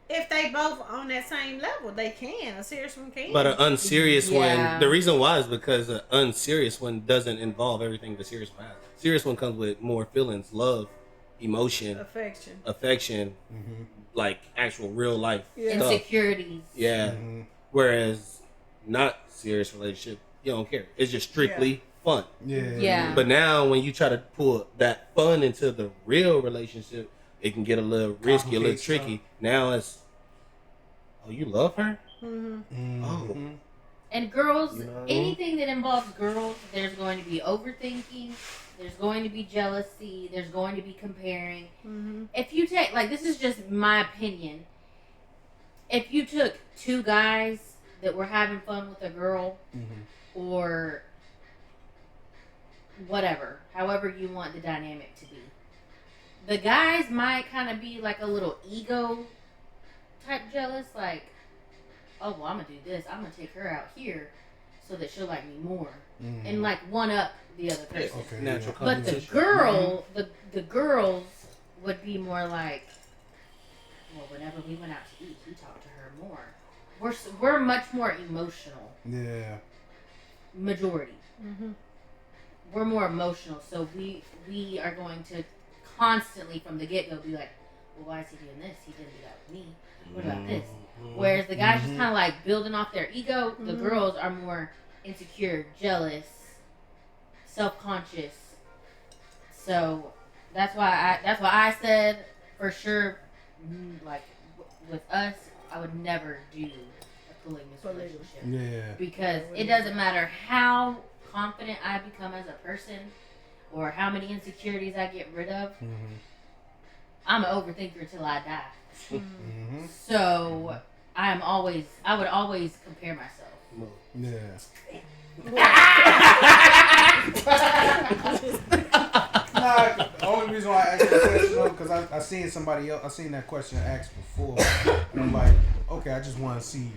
If they both on that same level, they can. A serious one can. But an unserious Yeah. one, the reason why is because an unserious one doesn't involve everything the serious one has. Serious one comes with more feelings, love, emotion, affection, like actual real life stuff. Insecurities. Yeah. Whereas not serious relationship, you don't care. It's just strictly fun. Yeah. But now when you try to pull that fun into the real relationship, it can get a little risky, a little tricky. Now it's, oh, you love her? Oh. And girls, You know what I mean? anything that involves girls, there's going to be overthinking, there's going to be jealousy, there's going to be comparing. If you take, like, this is just my opinion. If you took two guys that were having fun with a girl, or whatever, however you want the dynamic to be, the guys might kind of be like a little ego type jealous, like, oh, well, I'm going to do this. I'm going to take her out here. so that she'll like me more and like one up the other person. Okay, Natural But the competition. girl, the girls would be more like, well, whenever we went out to eat, he talked to her more. We're much more emotional. Yeah. Majority. Mm-hmm. We're more emotional, so we are going to constantly from the get go be like, well, why is he doing this? He didn't do that with me. What about this? Whereas the guys just kind of like building off their ego. The girls are more insecure, jealous, self-conscious. So that's why I said for sure, like with us, I would never do a polygamous relationship. Yeah. Because it doesn't matter how confident I become as a person or how many insecurities I get rid of. I'm an overthinker till I die. So I would always compare myself. Yeah. The only reason why I asked that question though, because I seen somebody else, I seen that question asked before, and I'm like, okay, I just want to see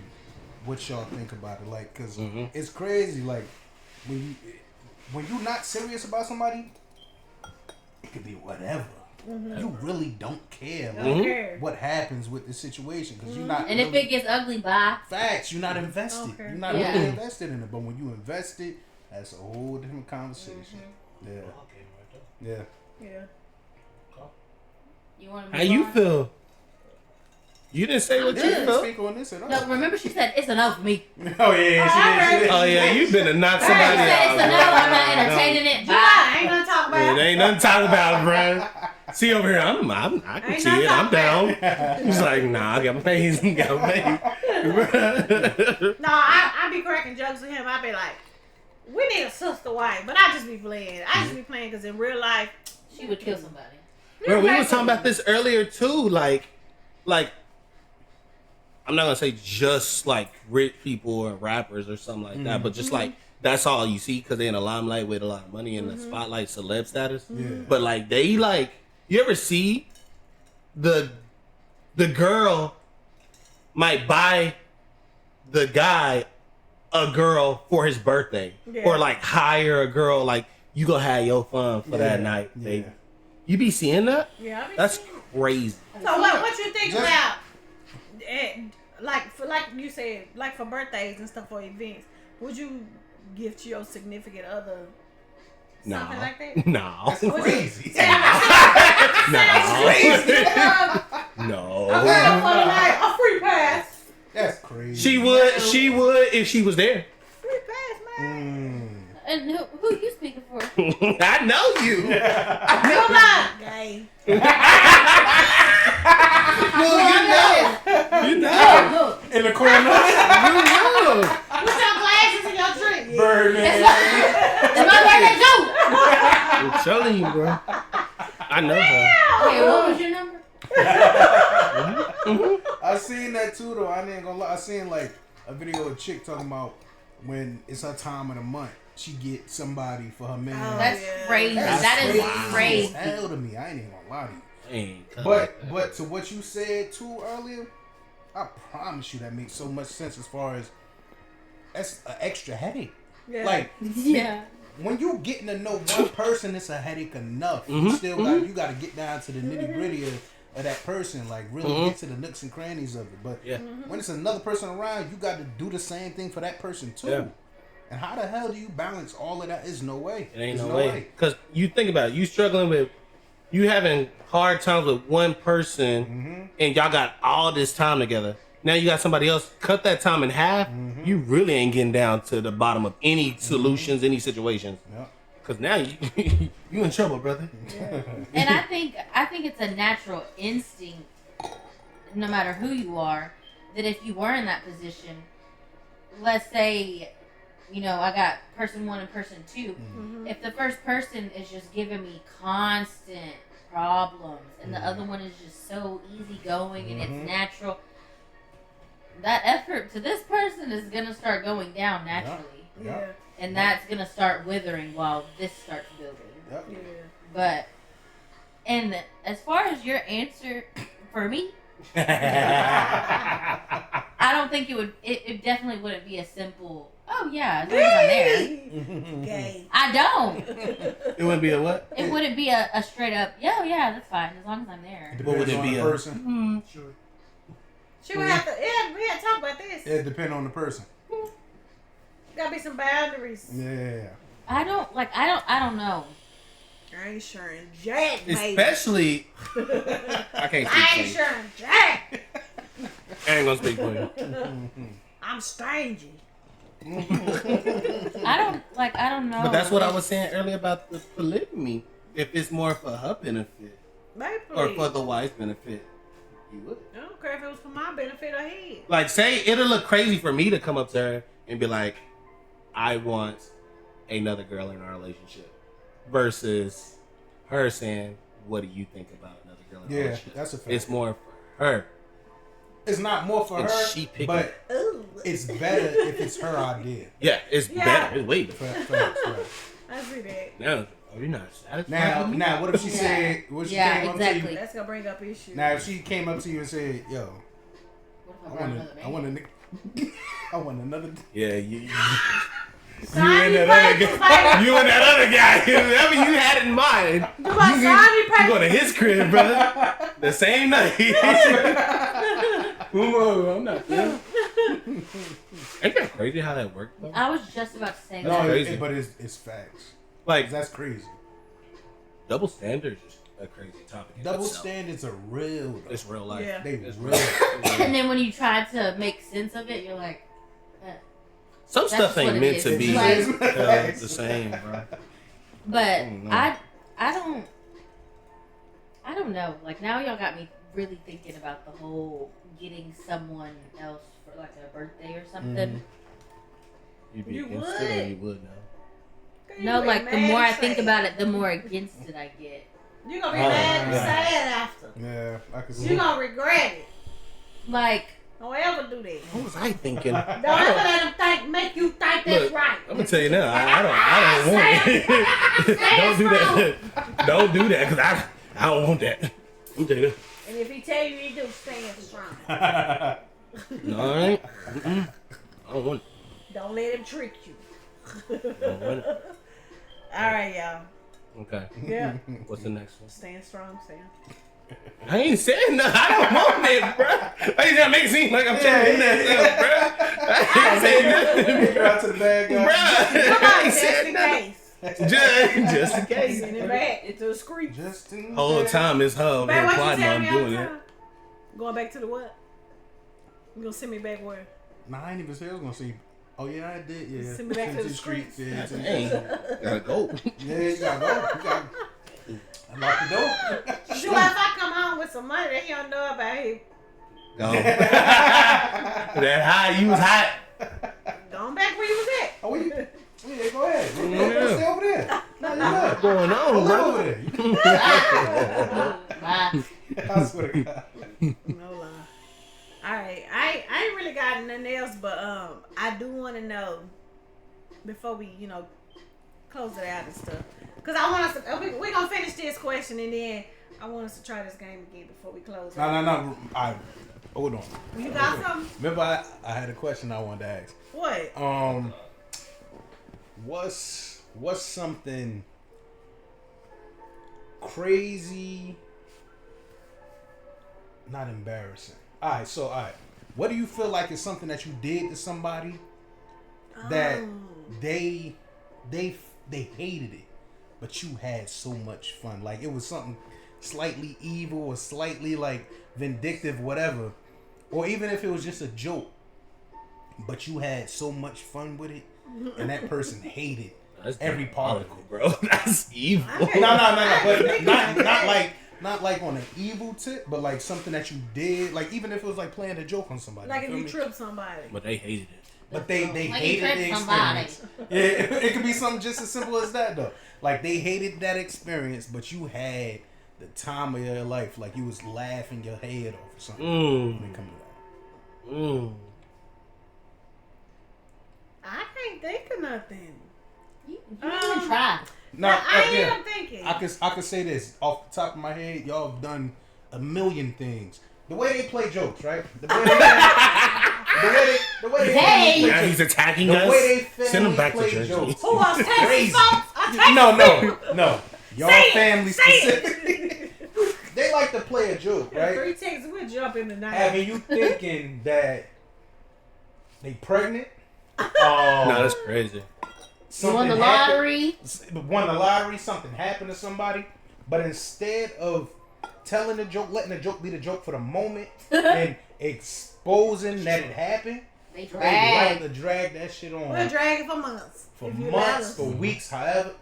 what y'all think about it, like, cause it's crazy, like when you're not serious about somebody, it could be whatever. You really don't care what happens with the situation because you're not. And if it gets ugly, bye. Facts, you're not invested. Okay. You're not really invested in it. But when you invested, that's a whole different conversation. Yeah. Yeah. Yeah. You want to How you feel? You didn't say what you Yeah, felt. speak on this at all. No, remember she said it's a no for me. Oh yeah, she did. Oh yeah, you've been to knock She somebody said out. it's a no. I'm not entertaining it. Bye. Bye. Ain't gonna talk about Yeah, it. there ain't nothing to talk about, bro. See over here, I can Ain't see nothing it. I'm talk down. He's like, nah, I got my face. Got my face. No, I be cracking jokes with him. I be like, we need a sister wife, but I just be playing. I just be playing because in real life, She would kill somebody. Bro, we was talking about this earlier too. Like, I'm not gonna say just like rich people or rappers or something like that, but just like that's all you see because they're in the limelight with a lot of money in the spotlight, celeb status. Yeah. But like they like, you ever see the girl might buy the guy a girl for his birthday, or like hire a girl like you gonna have your fun for that night, baby. You be seeing that? yeah. I be That's seeing- crazy. So what you think Just- about, like you said, like for birthdays and stuff or events, would you gift your significant other something like that? No. That's crazy. No. A free pass. That's crazy. She would if she was there. Free pass, man. And who you speaking for? I know you. Come on, gay. You know. Look, In the corner. You know. Put your glasses in your drink. Birdman. it's my birthday too. I'm telling you, bro. I know her. Okay, what was your number? I seen that too though. I ain't gonna lie. I seen like a video of a chick talking about when it's her time of the month, she get somebody for her man. That's crazy. That is crazy. As hell to me. I ain't even gonna lie to you. Ain't But to what you said too earlier, I promise you that makes so much sense as far as that's an extra headache. Yeah. Like Yeah. when you getting to know one person, it's a headache enough. You still you got to get down to the nitty gritty of that person, like really get to the nooks and crannies of it. But when it's another person around, you got to do the same thing for that person too. Yeah. And how the hell do you balance all of that? There's no way. It ain't There's no way. Because you think about it, you struggling with, you having hard times with one person, and y'all got all this time together. Now you got somebody else, cut that time in half, you really ain't getting down to the bottom of any solutions, any situations. Yep. Because now you you in trouble, brother. And I think it's a natural instinct, no matter who you are, that if you were in that position, let's say, you know, I got person one and person two. If the first person is just giving me constant problems and the other one is just so easygoing and it's natural, that effort to this person is gonna start going down naturally. Yeah. And that's gonna start withering while this starts building. Yep. Yeah. But, and as far as your answer for me, I don't think it definitely wouldn't be a simple Oh yeah, as long as I'm there. Gay. I don't. It wouldn't be a what? It wouldn't be a straight up. Yeah, that's fine as long as I'm there. It What would depends it on be the a- person. She would have to. Yeah, we had to talk about this. It depends on the person. Gotta be some boundaries. Yeah. I don't know. I ain't sure in Jack, baby. Especially, I can't I speak ain't for sure in Jack. you. I ain't gonna speak for you. I'm stingy. I don't know. But that's what I was saying earlier about the polygamy. If it's more for her benefit Baby, or for the wife's benefit, you would. I don't care if it was for my benefit or his. Like, say it'll look crazy for me to come up to her and be like, I want another girl in our relationship, versus her saying, what do you think about another girl in our relationship? That's a fact. It's more for her. It's not more for And her, she picked but Ooh. it's better if it's her idea. Yeah, it's Yeah. better. It's way better. Facts. I see that. Now, are you not satisfied with me? Now, what if she said, what she came up to exactly. you? That's gonna bring up issues. Now, if she came up to you and said, "Yo, What if I brought want another to, man? I want another." Yeah, you Sign and me that other papers, guy. baby. You and that other guy. Whatever you had in mind. Do my sign You go me to his crib, brother. The same night. I'm not. Yeah. Ain't that crazy how that worked? Though? I was just about to say No, that. crazy. but it's facts. Like That's crazy. double standards is a crazy topic. in Double itself. standards are real. Though. It's real life. Yeah. They It's real. And then when you try to make sense of it, you're like, Some That's stuff ain't what it meant is. to be It's like- the same, bro. but know. I don't know. Like now y'all got me really thinking about the whole getting someone else for like a birthday or something. You'd be You against would. it or you would now? No, like the more I think about it, the more against it I get. You're gonna be mad and yeah. sad after. Yeah, I can see. You're gonna regret it. Like Don't ever do that. What was I thinking? Don't ever let them make you think that's Look, right. I'm gonna tell you now. I don't want it. Don't do that. Don't do that because I don't want that. I'm telling you. And if he tell you he do, stand strong. No, I ain't. Mm-mm. I don't want it. Don't let him trick you. I don't want it. All right, y'all. Okay. Yeah. What's the next one? Stand strong, Sam. I ain't saying nothing. I don't want it, bro. I ain't trying to make it seem like I'm trying to do that stuff, bro. I ain't saying nothing, Go out to the bad bro. guy. Come I on, ain't just saying in nothing. case. Just in case. Send it back into the screen. Just in Whole case. time is her over Babe, here what you plotting tell on me all the doing it. time? Going back to the what? You gonna send me back where? Nah, I ain't even say I was gonna say. Oh yeah, I did. Yeah. Send me back to the streets. Yeah, to the- Dang. Gotta go. yeah, you gotta go. You gotta unlock the door. Shoot, if I come home with some money that he don't know about, he Go. That high, you was hot. going back where you was at. Oh, where you? Yeah, go ahead. Yeah. Stay over there. No, you What's good. going Go on, live bro? over there. You bye. I swear to God. No lie. Alright, I ain't really got nothing else, but I do want to know before we close it out and stuff, because I want us to we gonna finish this question and then I want us to try this game again before we close it. No. Hold on. You got something? Remember, I had a question I wanted to ask. What? What's something crazy? Not embarrassing. All right. What do you feel like is something that you did to somebody that they hated it, but you had so much fun? Like it was something slightly evil or slightly like vindictive, whatever, or even if it was just a joke, but you had so much fun with it, and that person hated every part of it. Bro. That's evil. No, but not like on an evil tip, but like something that you did, like even if it was like playing a joke on somebody. Like if feel you me? trip somebody. But they hated it. But they Like you hated tripped the somebody. experience. Yeah, it could be something just as simple as that though. Like they hated that experience, but you had the time of your life. Like you was laughing your head off or something. When it come to that. I can't think of nothing. You even try. No, I yeah. am thinking. I could say this off the top of my head. Y'all have done a million things. The way they play jokes, right? The way they The way Hey! Now he's attacking the us. way they Send him back to play Jersey. jokes. Who else? Texas Crazy. folks? No. Y'all Say it. family Say it. specific. They like to play a joke, right? 3 Texas, we'll jump in the night. Having you thinking that they pregnant. No, that's crazy. You won the lottery. Won the lottery. Something happened to somebody. But instead of telling the joke, letting the joke be the joke for the moment, and exposing that it happened, They they like drag. to drag that shit on We'll drag it for months. for if you let months, us. for weeks, however.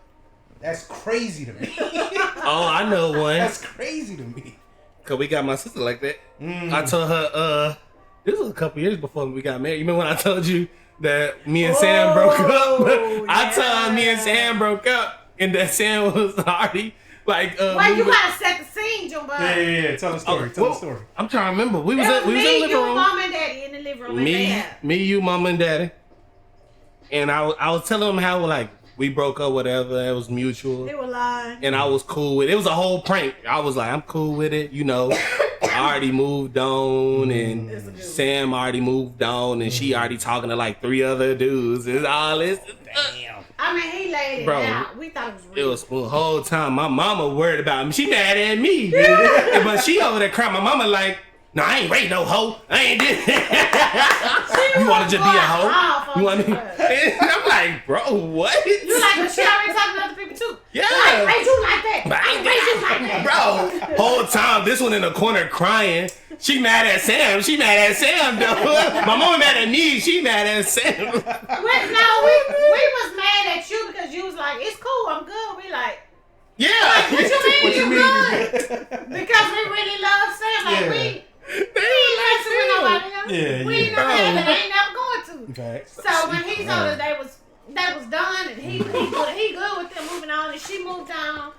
That's crazy to me. Oh, I know one. That's crazy to me. Cause we got my sister like that. I told her, this was a couple years before we got married. You remember when I told you that me and Sam broke up? I told her me and Sam broke up, and that Sam was already like. Well, you gotta set the scene, Jumbo. Yeah. Tell the story. Tell the story. I'm trying to remember. We was It in was the me, living you, room. mom, and daddy in the living room. Me, you, mom, and daddy. And I was telling them how like we broke up, whatever. It was mutual. They were lying. And I was cool with it. It was a whole prank. I was like, I'm cool with it. You know, I already moved on, and Sam already moved on, and she already talking to like 3 other dudes. And all this. Damn. I mean, he laid it Bro, out. We thought it was It real. was the whole time. My mama worried about me. She mad at me. But she over there crying. My mama like, no, I ain't raped no hoe. I ain't did You want to just be a hoe? You want me? And I'm like, bro, what? You like, but she already talking to other people too. Yeah. I ain't raised you like that. But I ain't raised you like that. Bro, whole time this one in the corner crying. She mad at Sam. She mad at Sam though. My mama mad at me. She mad at Sam. No, we was mad at you because you was like, it's cool, I'm good. We like, Yeah. what you mean you good? good? Because we really love Sam. Like, Yeah. we ain't messing with nobody else. Yeah, We yeah. never had it. Ain't never going to. Okay. So when he told us that was done and he good with them moving on and she moved on,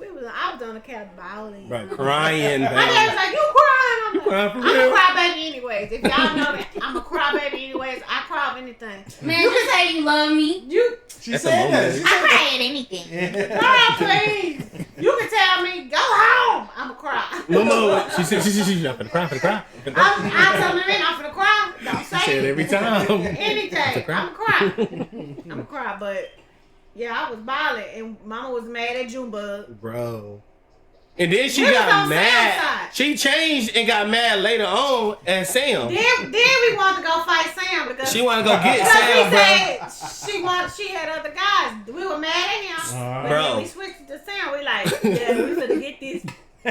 I was on the couch bawling. Bro, crying. My dad was like, you crying? I'm like, crying for I'm real? a crybaby anyways. If y'all know that, I'm a crybaby anyways. I cry of anything. Man, just say you love me. You She That's said a that. moment. She I said cry at anything. cry, please. You can tell me, go home. I'm a cry. No. She said, she's not finna cry, finna cry. I tell them I'm finna cry. Don't say She said it. every time. Anything. cry. I'm a cry. I'm a cry, but yeah, I was violent and Mama was mad at Junebug. Bro. And then she We was got on Sam's mad. side. She changed and got mad later on at Sam. Then we wanted to go fight Sam because She wanted to go get because Sam, bro. he said she had other guys. We were mad at him, but Bro. then we switched to Sam. We like, yeah, we finna get this. So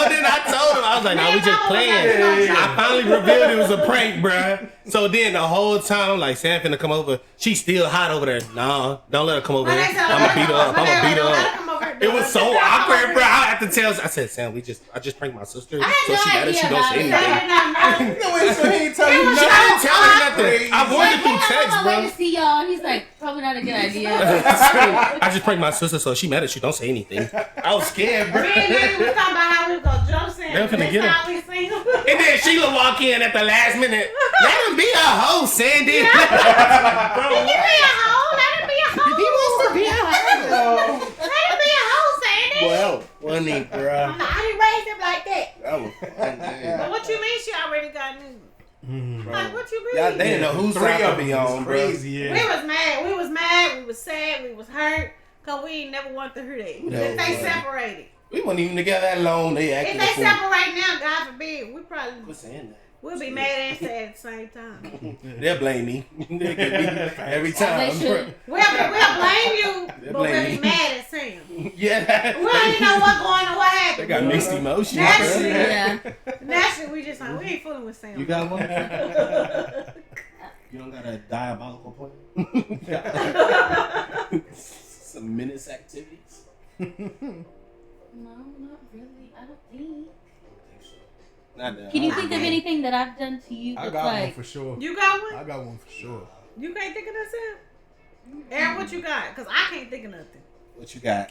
then I told him, I was like, nah, we just Mama was like, playing. "No, I finally revealed it was a prank, bruh. So then the whole time, I'm like, Sam finna come over. She's still hot over there. Nah, don't let her come over But here. they said, I'm gonna beat her up. I'm gonna beat her up. It was so awkward, bro. I had to tell. I said, Sam, I just pranked my sister, I had so no she got it. idea She don't say about anything. No, wait, so he ain't tell you It was She nothing. didn't tell me nothing. I Like, wanted through hey, I'm text, on my way bro. to see y'all. And he's like, probably not a good idea. I just pranked my sister, so she mad at you. Don't say anything. I was scared, bro. Me and Daddy was talking about how we was gonna jump Sam. They finna get him. Next time we seen him. And then Sheila walk in at the last minute. Let him be a hoe, Sandy. He can be a hoe. Let him be a hoe. He wants to be a hoe. Let him be a hoe, Sandy. Well, funny, bro. I didn't raise him like that. That was funny. But what you mean she already got new? Like, what you mean? Y'all, they didn't know whose Three side of to them be is on, bro. crazy, yeah. We was mad. We was mad. We was sad. We was hurt. Cause we ain't never wanted to hear that. No, If they bro. separated. We weren't even together that long. They If acted they a fool. separate now, God forbid, we probably Quit saying that. we'll be mad and sad at the same time. They'll blame me. They'll get me every time. They should. We'll blame you, but blame we'll me. be mad at Sam. Yeah. We don't even know what's going on, what They happened. got mixed emotions, That's bro. it. Yeah. Naturally, we just like, we ain't fooling with Sam. You got one? You don't got a diabolical plan? Some menace activities? No, not really. I don't think. Not that. Can you think of anything that I've done to you I that's got one like, for sure. You got one? I got one for sure. You can't think of that, Sam? Aaron, what you got? Because I can't think of nothing. What you got?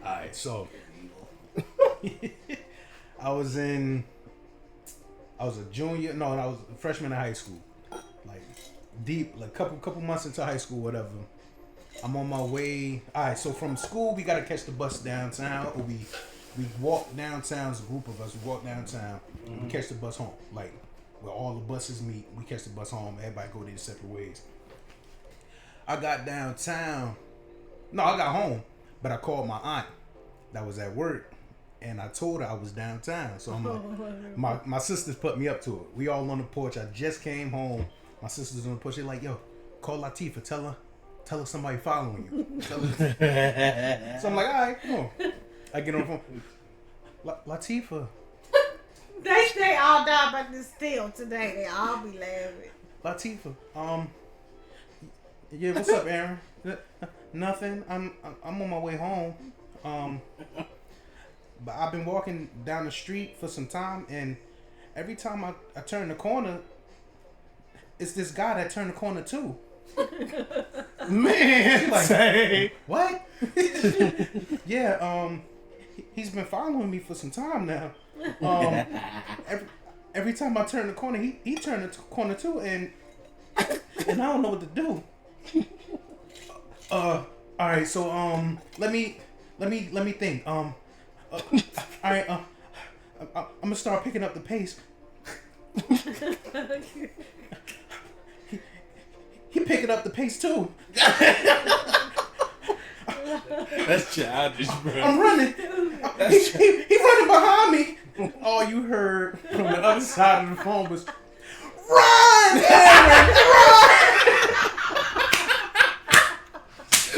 Alright, so I was a junior. No, I was a freshman in high school. Like deep, like couple months into high school, whatever. I'm on my way. Alright, so from school we gotta catch the bus downtown, or we walk downtown. It's a group of us. We walk downtown. And we catch the bus home. Like where all the buses meet. We catch the bus home. Everybody go their separate ways. I got downtown. No, I got home, but I called my aunt that was at work, and I told her I was downtown. So I'm like, my sisters put me up to it. We all on the porch. I just came home. My sisters on the porch. They're like, yo, call Latifah. Tell her somebody following you. So I'm like, all right, come on. I get on the phone. Latifah. They all die about this still today. They all be laughing. Latifah. Yeah, what's up, Aaron? Nothing. I'm on my way home. But I've been walking down the street for some time, and every time I turn the corner, it's this guy that turned the corner too. Man, like, say what? Yeah, he's been following me for some time now. Every time I turn the corner, he turned the corner too, and I don't know what to do. All right, so let me think. All right, I'm gonna start picking up the pace. He picking up the pace too. that's childish, bro. I'm running. He running behind me. All you heard from the other side of the phone was, "Run, Aaron, run!"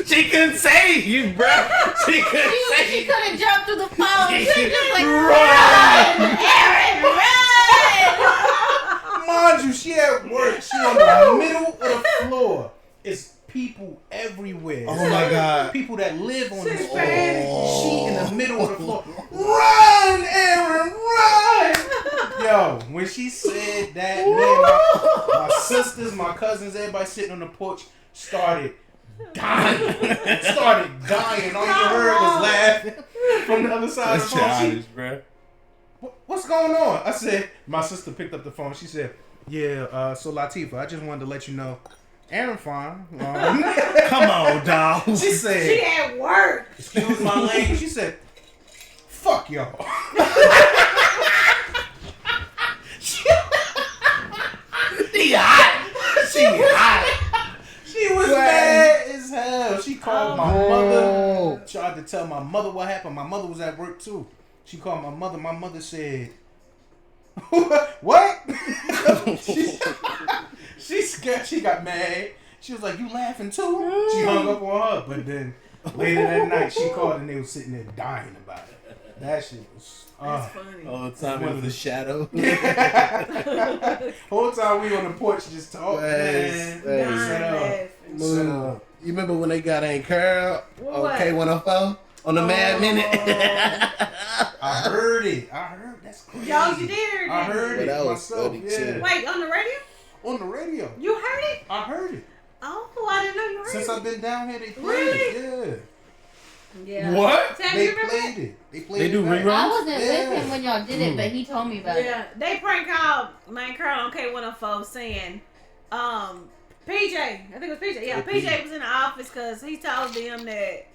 She couldn't save you, bro. She couldn't She save you. couldn't jump through the phone. She was just like, Run! Aaron, run! Mind you, she at work. She on the middle of the floor. It's people everywhere. Oh my God. People that live on this floor. bad. She in the middle of the floor. Run, Aaron, run! Yo, when she said that, me and my sisters, my cousins, everybody sitting on the porch started dying. All you heard was laughing from the other side That's of the phone. childish, bro. What's going on? I said, my sister picked up the phone. She said, yeah, so Latifah, I just wanted to let you know, Aaron fine. Come on, dog. She She said, at work. excuse my language. She said, fuck y'all. She hot. She hot. She was mad as hell. She called my mother. Tried to tell my mother what happened. My mother was at work too. She called my mother. My mother said, what? She scared. She got mad. She was like, you laughing too? She hung up on her. But then later that night, she called and they was sitting there dying about it. That shit was... That's funny. All the time it was a shadow. Whole time we on the porch just talking. Hey, Dying Shut up. laughing. Shut up. You remember when they got Ain't Curl on What? K104 on the Mad Minute? I heard it. That's crazy. Yo, you did hear I it? heard But it that was myself. funny, Yeah. too. Wait, on the radio? On the radio. You heard it? I heard it. Oh, I didn't know you heard Since it. I've been down here, they played Really? it. Yeah. What? Sam, They you remember played that? it. They played They it. do back. reruns? I wasn't Yeah. with him when y'all did it, but he told me about it. Yeah, they prank called my girl on K104 saying, PJ, I think it was PJ. Yeah, PJ was in the office because he told them that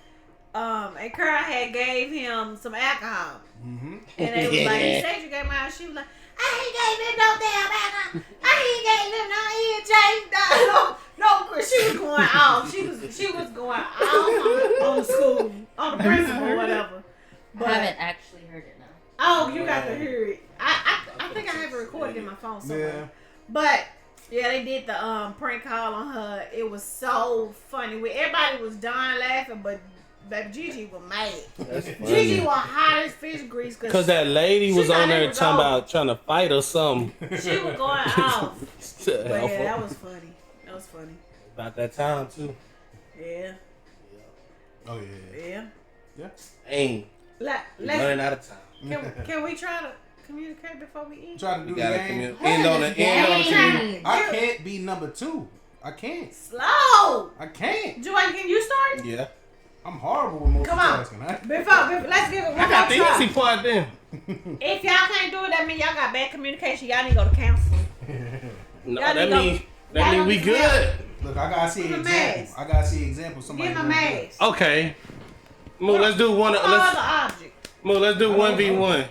a girl had gave him some alcohol. Mm-hmm. And they was like, you said you gave him out. She was like, I ain't gave him no damn alcohol. I ain't gave him no EJ. No, Chris, she was going off. She was going off on the school, on the principal, or whatever. I haven't actually heard it now. Oh, you got to hear it. I think I have it recorded in my phone somewhere. Yeah. But yeah, they did the prank call on her. It was so funny. Everybody was dying laughing, but baby Gigi was mad. That's funny. Gigi was hot as fish grease Because that lady was She thought on it there was talking over. about trying to fight or something. she was going off. But yeah, that was funny. That was funny. About that time, too. Yeah, Oh yeah. yeah. Ain't. Let's Running out of time. can we try to communicate before we eat? Try to do We the gotta game. end on the Dang. I can't be number 2. I can't. Slow. I can't. Joy, can you start? Yeah. I'm horrible with Come on. multitasking. Before let's give it one I got the more try. easy part then. If y'all can't do it, that means y'all got bad communication. Y'all need to go to counseling. No, Y'all that need to mean y'all we need to good. Look, I gotta see Give an him a example. mask. I gotta see an example. Somebody Give my doing good. mask. Okay. Moo, let's do one. No other Let's object. Moo, let's do 1v1.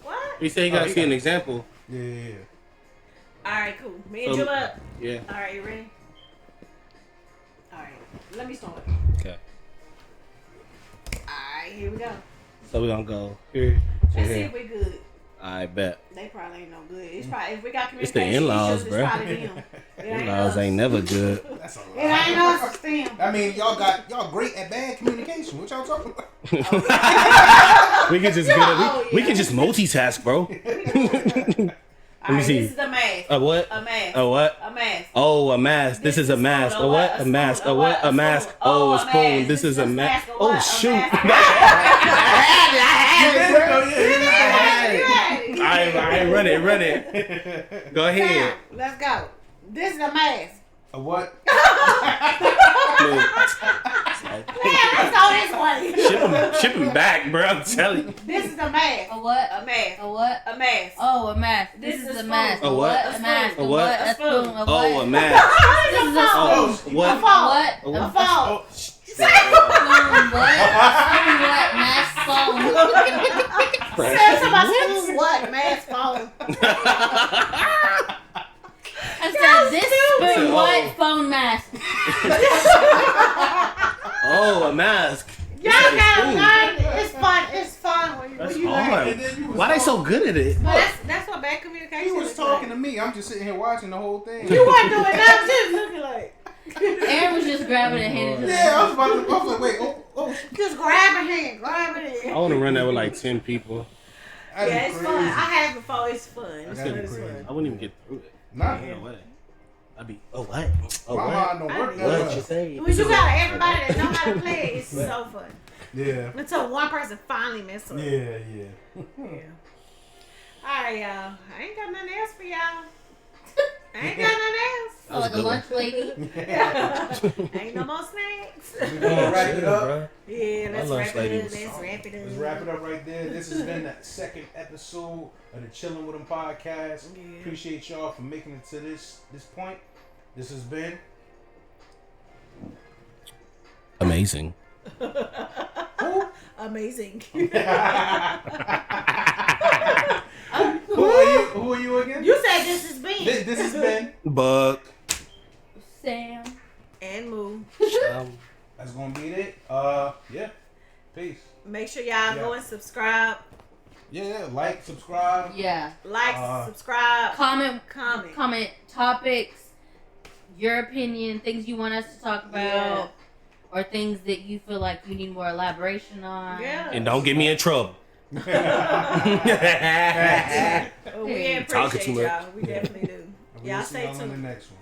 What? He said he gotta see an example. Yeah. right, cool. Me and Jill up. Yeah. All right, you ready? All right, let me start. Okay. All right, here we go. So we're gonna go here. Let's see if we good. I bet. They probably ain't no good. It's probably if we got It's the communication in-laws, issues, bro. it's probably them. In-laws ain't never good. That's a lot. It ain't us, it's them. I mean, y'all great at bad communication. What y'all talking about? We can just we can just multitask, bro. Let me see. This is a mask. A what? A mask. A what? A mask. Oh, a mask. This is a mask. A what? A mask. A what? A mask. Oh, a spoon. This is a mask. Oh, shoot. I run it. Go ahead. Let's go. This is a mask. A what? Let's go this way. Ship him back, bro. I'm telling you. This is a mask. A what? A mask. A what? A mask. Oh, a mask. This This is is a a mask. spoon. A what? A mask. A what? A spoon. A what? Oh, a mask. This is a Oh, spoon. what? A phone. What? A A what? phone. Oh, Spoon. What? Spoon. What? Mask. Phone. Say somebody spoon what? Mask phone. I said this spoon. Oh. What? Phone mask. Oh, a mask. Y'all gotta learn. It's fun. It's fun when That's you hard. learn. And then you was Why they so talking- good at it? But that's what bad communication He was is talking to like. me. I'm just sitting here watching the whole thing. You weren't doing that. Just looking like. Aaron was just grabbing it and handing it to Yeah, I was like, wait, oh. Just grab a hand. Grab it I in. want to run that with like 10 people. That'd be Yeah, it's crazy. fun. I had it before. It's fun. It's That'd fun. be It's crazy. fun. I wouldn't even get through it. Nah, No way. I'd be, oh, what? Oh, my what? mind don't work that What you well. say? When you got everybody that know how to play, it's so fun. Yeah. Until one person finally messes up. Yeah. Yeah. Alright, y'all. I ain't got nothing else for y'all. I ain't got Oh, like a lunch lady. nothing else. Ain't no more snacks. We're gonna wrap it up. Bro. Yeah, let's lunch wrap lady it up. was Let's wrap it up. Let's wrap it up right there. This has been the second episode of the Chillin' With 'em podcast. Yeah. Appreciate y'all for making it to this point. This has been Amazing. Amazing. Who are you again? You said this has been. This has been. Buck. Sam. And Moo. That's gonna be it. Yeah. Peace. Make sure y'all go and subscribe. Yeah. Like, subscribe. Yeah. Like, subscribe. Comment topics, your opinion, things you want us to talk about, Yeah. or things that you feel like you need more elaboration on. Yeah. And don't get me in trouble. We Talking appreciate too much. y'all. We definitely do. We'll Y'all see stay y'all in the tuned. next one.